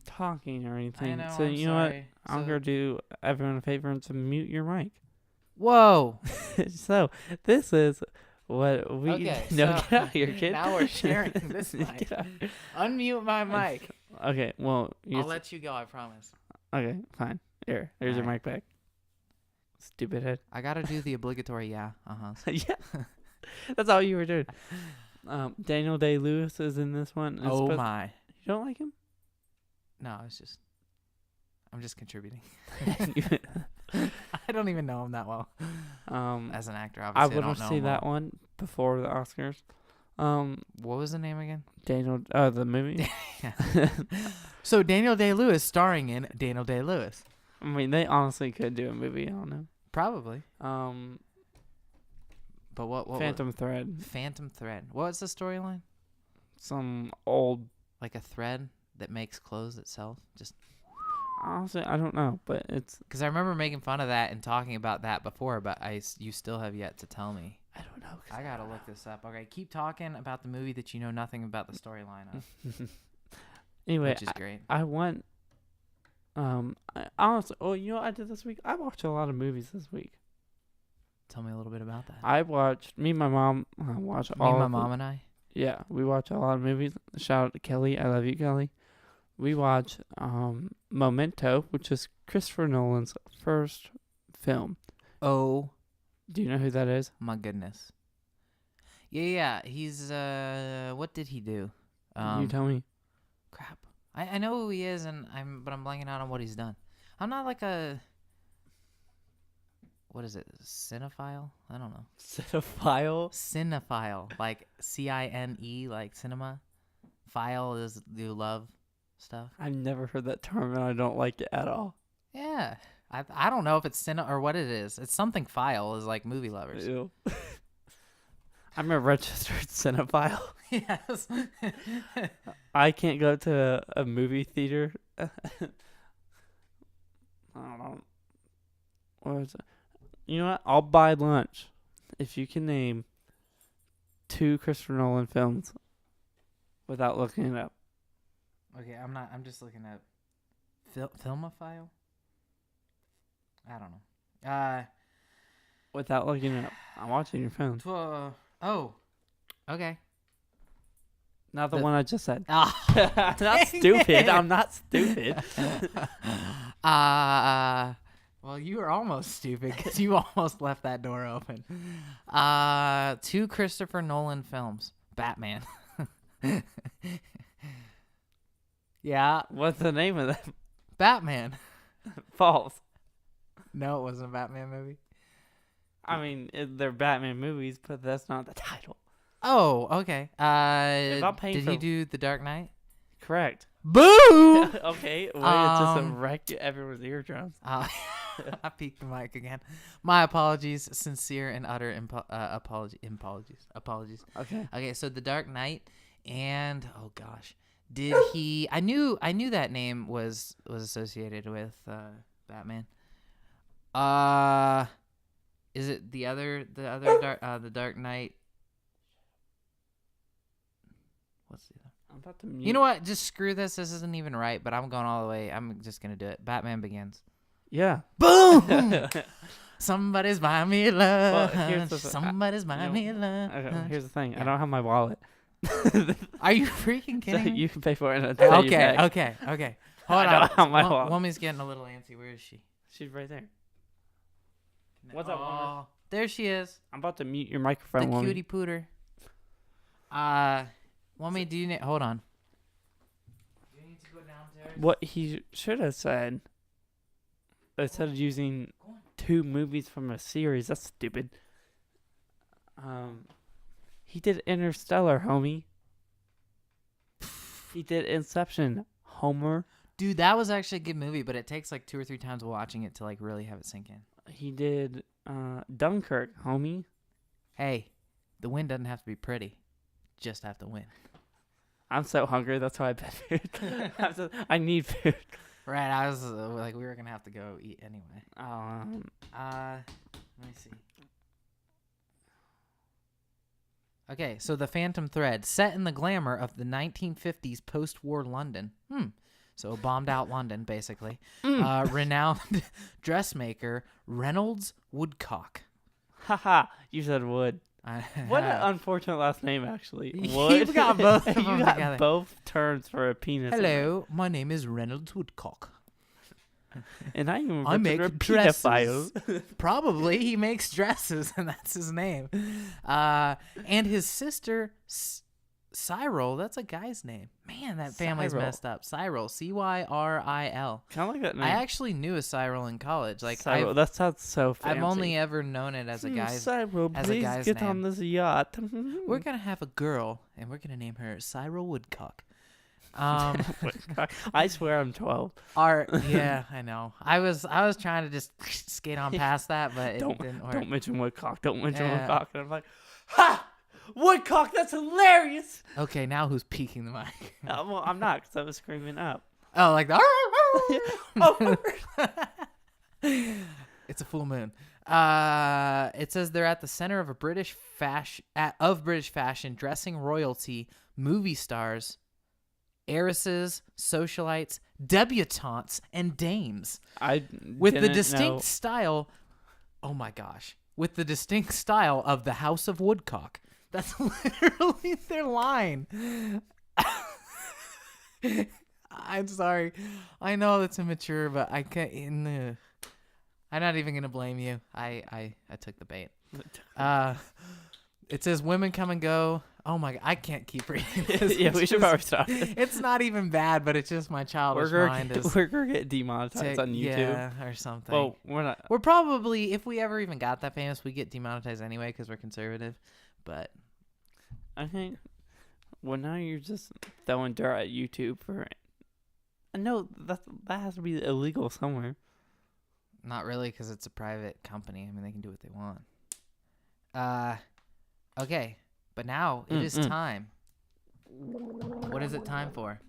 talking or anything. I know. So I'm you know what? I'm gonna do everyone a favor and to mute your mic. Whoa. So this is what we okay. No, So get out of here, kid. Now we're sharing this mic. Unmute my mic. Okay. Well, I'll let you go. I promise. Okay. Fine. Here's your mic back. Stupid head. I gotta do the obligatory. Yeah. Yeah. That's all you were doing. Daniel Day-Lewis is in this one. Oh my! You don't like him? No, I'm just contributing. I don't even know him that well. As an actor, obviously, I wouldn't see that one before the Oscars. What was the name again? Daniel. The movie. So Daniel Day-Lewis starring in Daniel Day-Lewis. I mean, they honestly could do a movie. I don't know. Probably. But what Phantom Thread. Phantom Thread. What's the storyline? Some old, like a thread that makes clothes itself. Just honestly, I don't know, but it's because I remember making fun of that and talking about that before, but you still have yet to tell me. I don't know. I gotta look this up. Okay, keep talking about the movie that you know nothing about the storyline of. Anyway, which is great. I went. I honestly, you know what I did this week? I watched a lot of movies this week. Tell me a little bit about that. I watched. Me and my mom watched all. Me, my mom, and I. Yeah, we watch a lot of movies. Shout out to Kelly. I love you, Kelly. We watched Memento, which is Christopher Nolan's first film. Oh. Do you know who that is? My goodness. Yeah. He's what did he do? You tell me. Crap. I know who he is, but I'm blanking out on what he's done. I'm not like a. What is it? Cinephile? I don't know. Cinephile, like CINE, like cinema. File is you love stuff. I've never heard that term, and I don't like it at all. Yeah, I don't know if it's cine or what it is. It's something file is like movie lovers. Ew. I'm a registered cinephile. Yes. I can't go to a movie theater. I don't know. What is it? You know what? I'll buy lunch if you can name 2 Christopher Nolan films without looking it up. Okay, I'm not. I'm just looking at Filmophile. I don't know. Without looking it up, I'm watching your phone. Oh, okay. Not the one I just said. Oh, I'm not stupid. I'm not stupid. Well, you were almost stupid because you almost left that door open. 2 Christopher Nolan films. Batman. Yeah. What's the name of them? Batman. False. No, it wasn't a Batman movie. I mean, they're Batman movies, but that's not the title. Oh, okay. Did he do The Dark Knight? Correct. Boo! Okay, well, it's just wrecked everyone's eardrums. I peeked the mic again. My apologies, sincere and utter apologies. Okay. So The Dark Knight, and oh gosh, did he? I knew that name was associated with Batman. Is it the Dark Knight? What's the other? I'm about to mute. You know what? Just screw this. This isn't even right, but I'm going all the way. I'm just going to do it. Batman Begins. Yeah. Boom! Somebody's buying me lunch. Well, Somebody's buying me lunch. Okay, here's the thing. Yeah. I don't have my wallet. Are you freaking kidding me? You can pay for it. Okay. Hold on. I don't have my wallet. Woman's getting a little antsy. Where is she? She's right there. What's up, woman? There she is. I'm about to mute your microphone, The woman. cutie pooter. Woman, do you need... Hold on. Do you need to go downstairs? What he should have said, instead of using 2 movies from a series, that's stupid. He did Interstellar, homie. He did Inception, Homer. Dude, that was actually a good movie, but it takes like 2 or 3 times watching it to like really have it sink in. He did Dunkirk, homie. Hey, the win doesn't have to be pretty. Just have to win. I'm so hungry. That's why I bet food. I need food. Right. I was like, we were gonna have to go eat anyway. Let me see. Okay, so the Phantom Thread, set in the glamour of the 1950s post-war London. So bombed out London, basically. Renowned dressmaker Reynolds Woodcock. Haha, you said Wood. What an unfortunate last name, actually. Wood. You've got both of them You got together. both terms for a penis. Hello, my name is Reynolds Woodcock. And I make a dresses. pedophile. Probably he makes dresses, and that's his name. And his sister, Cyril, that's a guy's name. Man, that family's Cyril. messed up. Cyril, Cyril. Kind of like that name. I actually knew a Cyril in college. Like Cyril, that sounds so fancy. I've only ever known it as a guy's. Cyril, as please a guy's get name. on this yacht. We're gonna have a girl, and we're gonna name her Cyril Woodcock. I swear I'm 12. Yeah, I know. I was trying to just skate on past that, but it didn't work. Don't mention Woodcock. Don't mention Woodcock. And I'm like, ha! Woodcock, that's hilarious. Okay, now who's peeking the mic? Well, I'm not, because I was screaming up. Oh, like the. Oh. It's a full moon. It says they're at the center of British fashion, dressing royalty, movie stars, heiresses, socialites, debutantes, and dames. With the distinct style. Oh my gosh! With the distinct style of the House of Woodcock. That's literally their line. I'm sorry. I know it's immature, but I can't. I'm not even gonna blame you. I took the bait. It says women come and go. Oh my god, I can't keep reading this. Yeah, we should probably stop. It's not even bad, but it's just my childish mind is. We're gonna get demonetized on YouTube. Yeah, or something. Well, we're not. We're probably, if we ever even got that famous, we get demonetized anyway because we're conservative. But I think. Well, now you're just throwing dirt at YouTube for. No, that has to be illegal somewhere. Not really, because it's a private company. I mean, they can do what they want. Okay, but now it is time. What is it time for?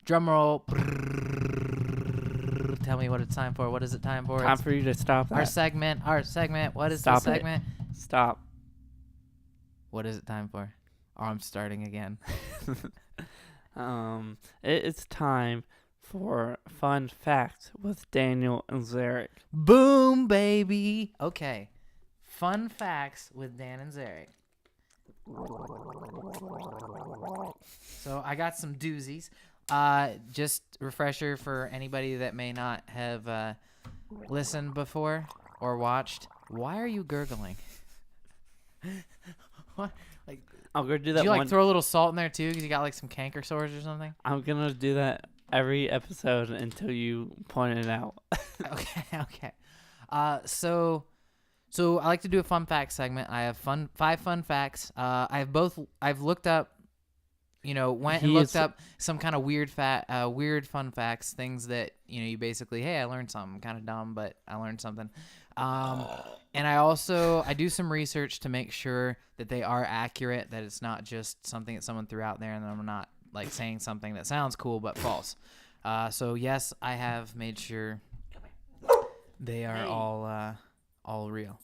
Drum roll. Tell me what it's time for. What is it time for? Time for you to stop that. Our segment. What is Stop the segment? Stop. What is it time for? Oh, I'm starting again. It's time for fun facts with Daniel and Zarek. Boom, baby. Okay. Fun facts with Dan and Zarek. So I got some doozies. Just refresher for anybody that may not have listened before or watched. Why are you gurgling? What? Like, I'll go do that. Did you throw a little salt in there too because you got like some canker sores or something? I'm gonna do that every episode until you point it out. Okay. So I like to do a fun fact segment. I have 5 fun facts. I've looked up, went and looked up some kind of weird fun facts, things that, you basically, hey, I learned something kind of dumb, but I learned something. And I do some research to make sure that they are accurate, that it's not just something that someone threw out there and I'm not like saying something that sounds cool but false. So yes, I have made sure they are all real.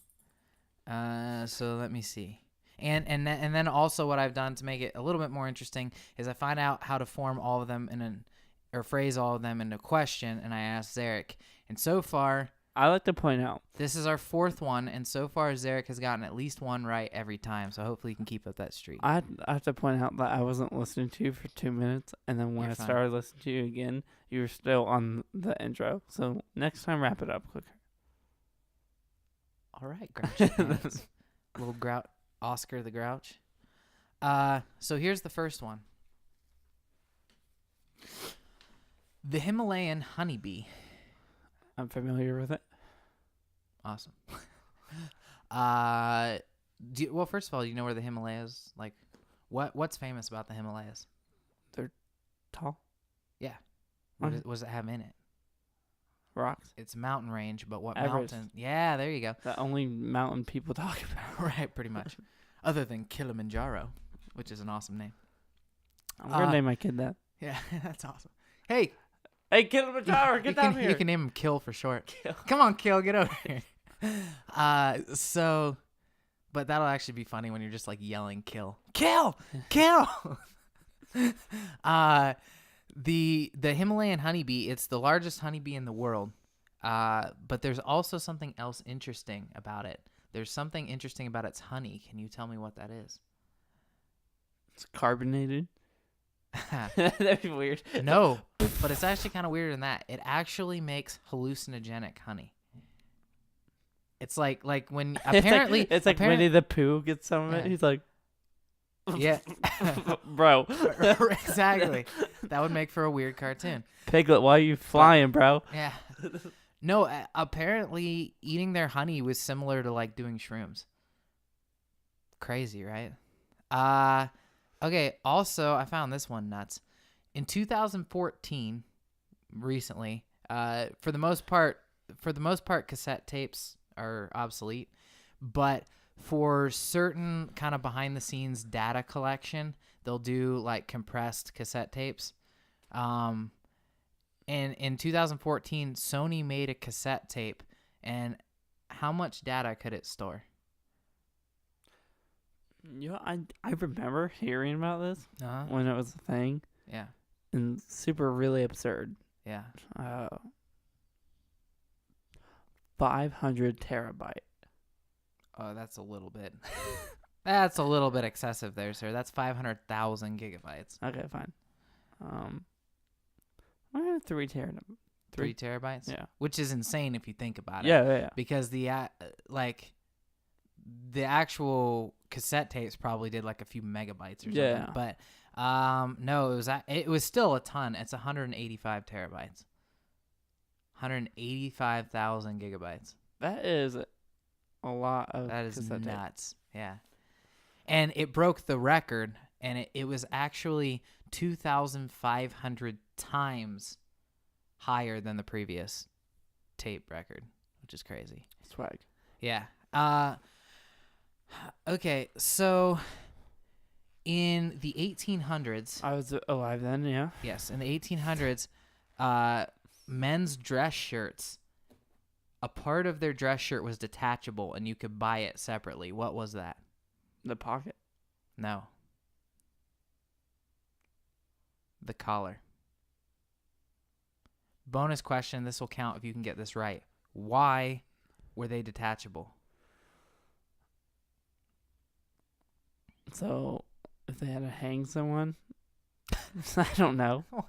So let me see. And then also what I've done to make it a little bit more interesting is I find out how to form all of them or phrase all of them into a question, and I asked Zarek. And so far, I like to point out, this is our 4th one, and so far Zarek has gotten at least one right every time, so hopefully you can keep up that streak. I have to point out that I wasn't listening to you for 2 minutes, and then when I started listening to you again, you were still on the intro. So next time, wrap it up quicker. All right, Grouchy Pants. Little Oscar the Grouch. So here's the first one. The Himalayan honeybee. I'm familiar with it. Awesome. Well, first of all, you know where the Himalayas, like, what's famous about the Himalayas? They're tall. Yeah. What does it have in it? Rocks. It's a mountain range, but what Everest. mountain? Yeah, there you go. The only mountain people talk about. Right, pretty much. Other than Kilimanjaro, which is an awesome name. I'm going to name my kid that. Yeah, that's awesome. Hey, Kilimanjaro, get down here. You can name him Kill for short. Kill. Come on, Kill, get over here. But But that'll actually be funny when you're just like yelling, kill, kill, kill. The Himalayan honeybee, it's the largest honeybee in the world. But there's also something else interesting about it. There's something interesting about its honey. Can you tell me what that is? It's carbonated. That'd be weird. No, but it's actually kind of weirder than that. It actually makes hallucinogenic honey. It's like when apparently it's like Winnie the Pooh gets some of it. He's like, yeah, bro. Exactly. That would make for a weird cartoon. Piglet, why are you flying, bro? Yeah. No, apparently eating their honey was similar to like doing shrooms. Crazy, right? Okay. Also, I found this one nuts. In 2014, recently, for the most part, cassette tapes are obsolete, but for certain kind of behind the scenes data collection, they'll do like compressed cassette tapes. And in 2014, Sony made a cassette tape, and how much data could it store? You know, I remember hearing about this when it was a thing. Yeah. And super really absurd. Yeah. 500 terabyte. Oh, that's a little bit. That's a little bit excessive there, sir. That's 500,000 gigabytes. Okay, fine. 3 terabytes. 3 terabytes? Yeah. Which is insane if you think about it. Yeah. Because the actual cassette tapes probably did like a few megabytes or something. Yeah. But no, it was still a ton. It's 185 terabytes. 185,000 gigabytes. That is a lot of That is cassette nuts. Tape. Yeah. And it broke the record, and it was actually 2,500 times higher than the previous tape record, which is crazy. Swag. Yeah. Okay, so in the 1800s... I was alive then, yeah. Yes, in the 1800s, men's dress shirts, a part of their dress shirt was detachable, and you could buy it separately. What was that? The pocket? No. The collar. Bonus question, this will count if you can get this right. Why were they detachable? So, if they had to hang someone? I don't know. What?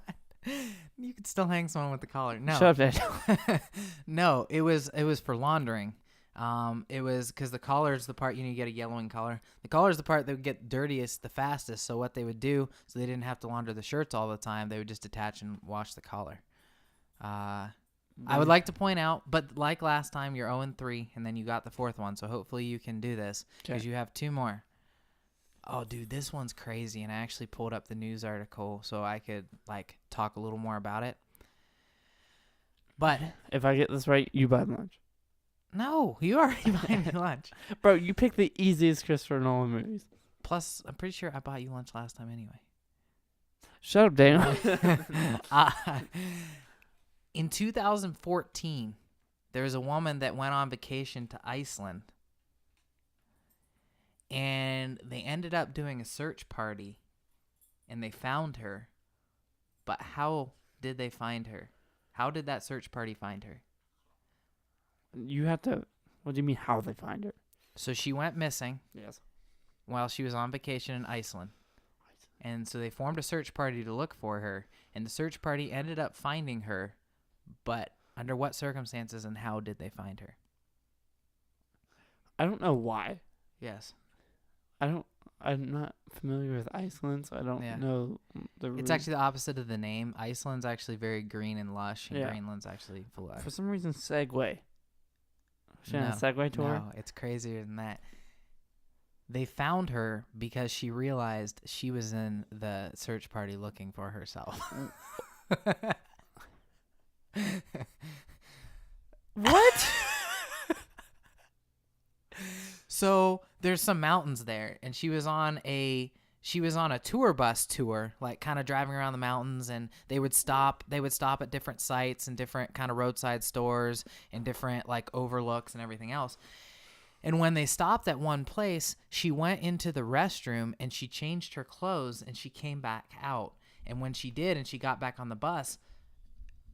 You could still hang someone with the collar. No. Shut up, Dad. No, it was for laundering. It was because the collar is the part, you get a yellowing collar. The collar is the part that would get dirtiest the fastest. So what they would do, so they didn't have to launder the shirts all the time, they would just detach and wash the collar. I would like to point out, but like last time, you're 0-3, and then you got the fourth one. So hopefully you can do this because you have 2 more. Oh, dude, this one's crazy, and I actually pulled up the news article so I could talk a little more about it. But if I get this right, you buy lunch. No, you already buying me lunch. Bro, you picked the easiest Christopher Nolan movies. Plus, I'm pretty sure I bought you lunch last time anyway. Shut up, Daniel. In 2014, there was a woman that went on vacation to Iceland. And they ended up doing a search party. And they found her. But how did they find her? How did that search party find her? You have to... What do you mean, how they find her? So she went missing. Yes. While she was on vacation in Iceland. And so they formed a search party to look for her. And the search party ended up finding her. But under what circumstances and how did they find her? I don't know why. Yes. I'm not familiar with Iceland, so I don't know the It's actually the opposite of the name. Iceland's actually very green and lush, and Greenland's actually full of... For some reason, Segway. She had a Segway tour? No, it's crazier than that. They found her because she realized she was in the search party looking for herself. What? So there's some mountains there, and she was on a tour bus tour, like kind of driving around the mountains, and they would stop at different sites and different kind of roadside stores and different like overlooks and everything else. And when they stopped at one place, she went into the restroom and she changed her clothes and she came back out. And when she did and she got back on the bus,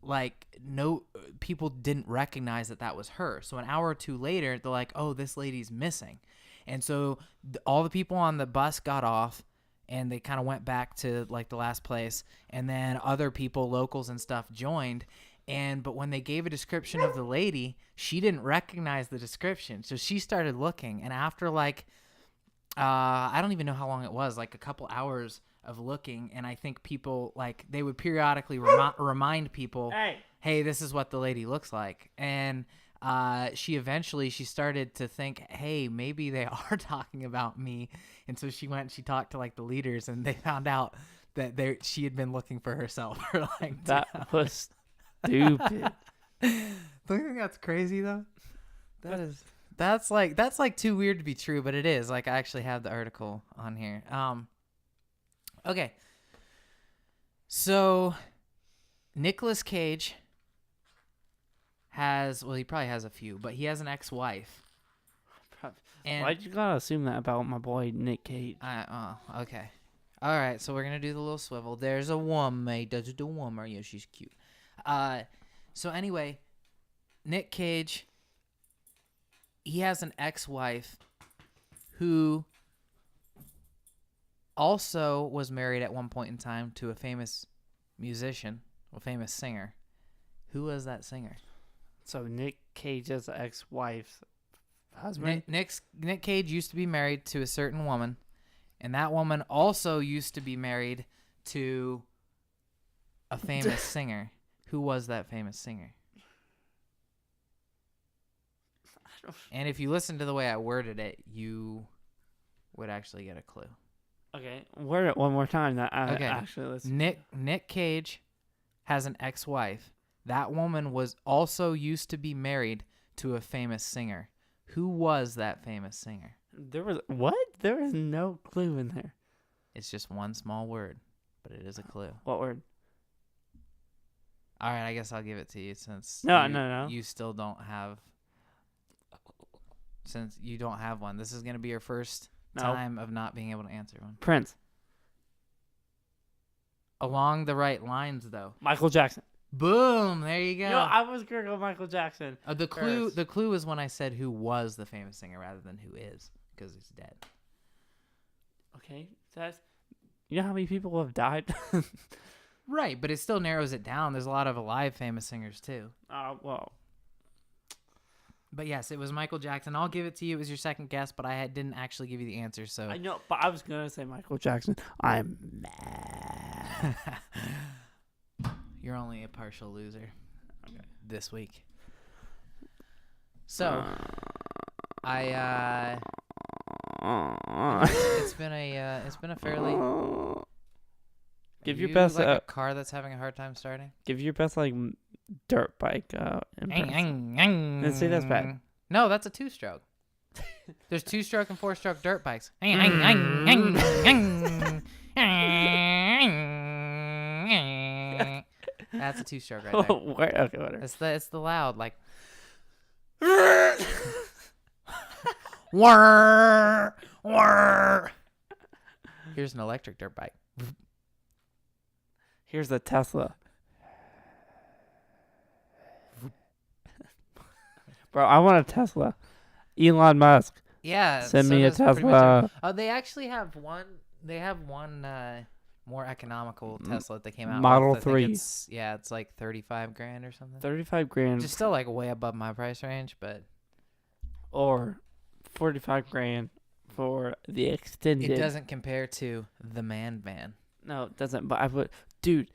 like, no, people didn't recognize that was her. So an hour or two later, they're like, oh, this lady's missing. And so all the people on the bus got off and they kind of went back to like the last place. And then other people, locals and stuff, joined. But when they gave a description of the lady, she didn't recognize the description. So she started looking. And after like, I don't even know how long it was, like a couple hours of looking. And I think people, like, they would periodically remind people, hey, this is what the lady looks like. And she started to think, hey, maybe they are talking about me. And so she went and she talked to like the leaders and they found out that she had been looking for herself for like that was stupid. Don't you think that's crazy though? That's like too weird to be true, but it is. Like, I actually have the article on here. Okay. So Nicolas Cage he probably has a few, but he has an ex-wife. Why'd you gotta assume that about my boy Nick Cage? Okay. All right, so we're gonna do the little swivel. There's a woman. Does it do a woman? Yeah, she's cute. So anyway, Nick Cage, he has an ex-wife who also was married at one point in time to a famous musician, a famous singer. Who was that singer? So Nick Cage's ex-wife's husband? Nick Cage used to be married to a certain woman, and that woman also used to be married to a famous singer. Who was that famous singer? And if you listen to the way I worded it, you would actually get a clue. Okay, word it one more time. Actually listen. Nick Cage has an ex-wife. That woman was also used to be married to a famous singer. Who was that famous singer? There was no clue in there. It's just one small word, but it is a clue. What word? All right, I guess I'll give it to you since No. You still don't have. Since you don't have one, this is going to be your first time of not being able to answer one. Prince. Along the right lines, though. Michael Jackson. Boom! There you go. I was gonna go Michael Jackson. The clue is when I said who was the famous singer rather than who is, because he's dead. Okay, you know how many people have died? Right, but it still narrows it down. There's a lot of alive famous singers too. Well. But yes, it was Michael Jackson. I'll give it to you. It was your second guess, but I didn't actually give you the answer. So I know, but I was gonna say Michael Jackson. I'm mad. You're only a partial loser. Okay. This week. So, it's been a fairly. Give your best. Like a car that's having a hard time starting. Give your best dirt bike. Let's say that's bad. No, that's a 2-stroke. There's 2-stroke and 4-stroke dirt bikes. That's a 2-stroke right there. Okay, whatever. It's the loud, like. Whir, whir. Here's an electric dirt bike. Here's a Tesla. Bro, I want a Tesla. Elon Musk. Yeah. Send me a Tesla. Oh, they actually have one. They have one more economical Tesla that they came out Model with. 3. It's like $35,000 or something. $35,000. Just still like way above my price range, but. Or $45,000 for the extended. It doesn't compare to the man van. No, it doesn't. But dude,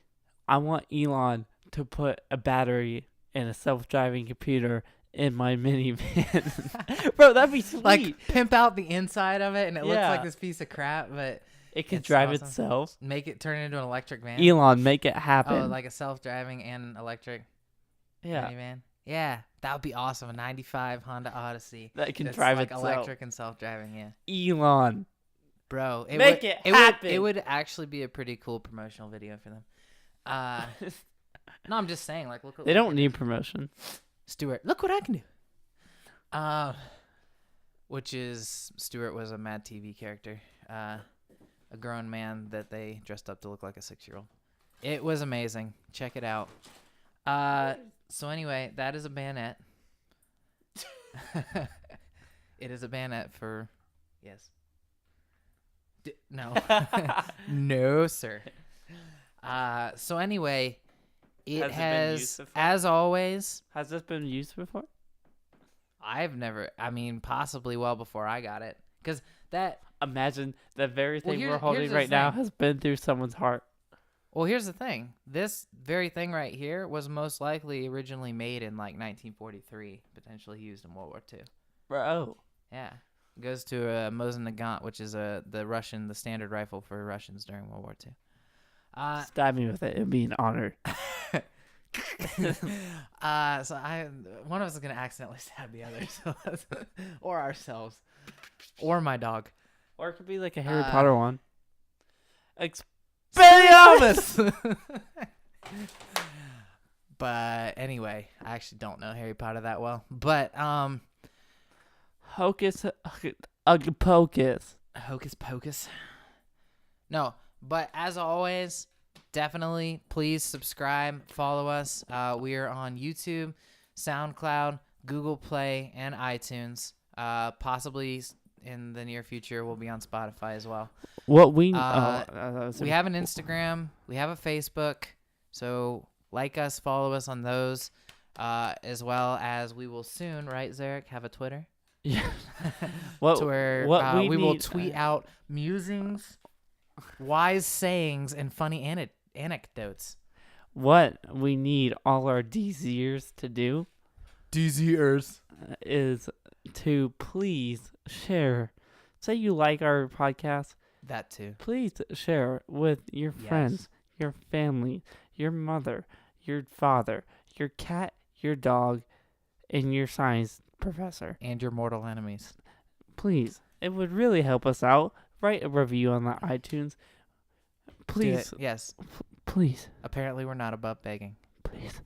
I want Elon to put a battery in a self-driving computer in my minivan. Bro, that'd be sweet. Like pimp out the inside of it and it looks like this piece of crap, but it can drive itself. Make it turn into an electric van. Elon, make it happen. Oh, like a self-driving and electric minivan. Yeah, that would be awesome. A 95 Honda Odyssey that can drive itself. Electric and self-driving, yeah. Elon. Bro, it happen. It would actually be a pretty cool promotional video for them. No, I'm just saying, like, look. They don't need promotion. Stuart, look what I can do. which is Stuart was a Mad TV character, a grown man that they dressed up to look like a 6-year-old. It was amazing. Check it out. So anyway, that is a bayonet. It is a bayonet for, yes. No. No, sir. So anyway, it has as always. Has this been used before? I've never, possibly well before I got it. Because that. Imagine the very thing we're holding right now has been through someone's heart. Well, here's the thing. This very thing right here was most likely originally made in like 1943, potentially used in World War II. Bro. Yeah. It goes to a Mosin Nagant, which is the standard rifle for Russians during World War II. Stab me with it. It'd be an honor. So one of us is going to accidentally stab the other. So or ourselves. Or my dog. Or it could be like a Harry Potter one. Expelliarmus! But anyway, I actually don't know Harry Potter that well. But Hocus Pocus. Hocus Pocus. No, but as always, definitely please subscribe, follow us. We are on YouTube, SoundCloud, Google Play, and iTunes. Possibly in the near future, we'll be on Spotify as well. What we we have an Instagram, we have a Facebook, so like us, follow us on those, as well as we will soon, right, Zarek, have a Twitter. Yeah. To where we will tweet out musings, wise sayings, and funny anecdotes. What we need all our DZers to do, DZers, is to please share. Say you like our podcast. That too. Please share with your friends, your family, your mother, your father, your cat, your dog, and your science professor. And your mortal enemies. Please. It would really help us out. Write a review on the iTunes. Please. Yes. Please. Apparently we're not above begging. Please.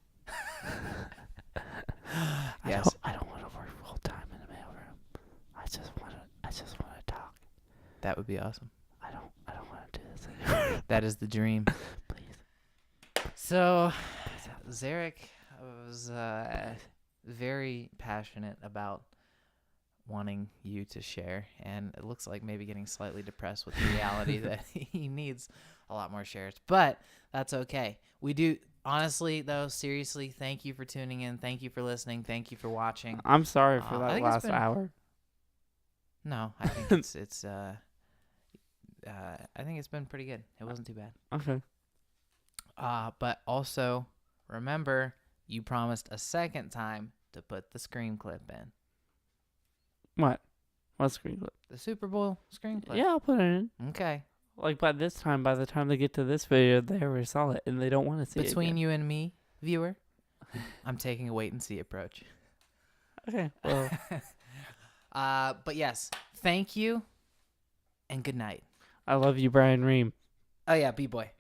Yes. I don't want to work full time in the mailroom. I just want to talk. That would be awesome. I don't want to do this anymore. That is the dream. Please. So, Zarek was very passionate about wanting you to share, and it looks like maybe getting slightly depressed with the reality that he needs a lot more shares, but that's okay. We do, honestly though, seriously, thank you for tuning in, thank you for listening, thank you for watching. I'm sorry for that last hour. No, I think I think it's been pretty good. It wasn't too bad. Okay. But also remember, you promised a second time to put the screen clip in. What screen clip? The Super Bowl screen clip. Yeah, I'll put it in. Okay. Like by the time they get to this video, they already saw it and they don't want to see it. Between you and me, viewer, I'm taking a wait and see approach. Okay. Well. But yes, thank you and good night. I love you, Brian Ream. Oh yeah, B-boy.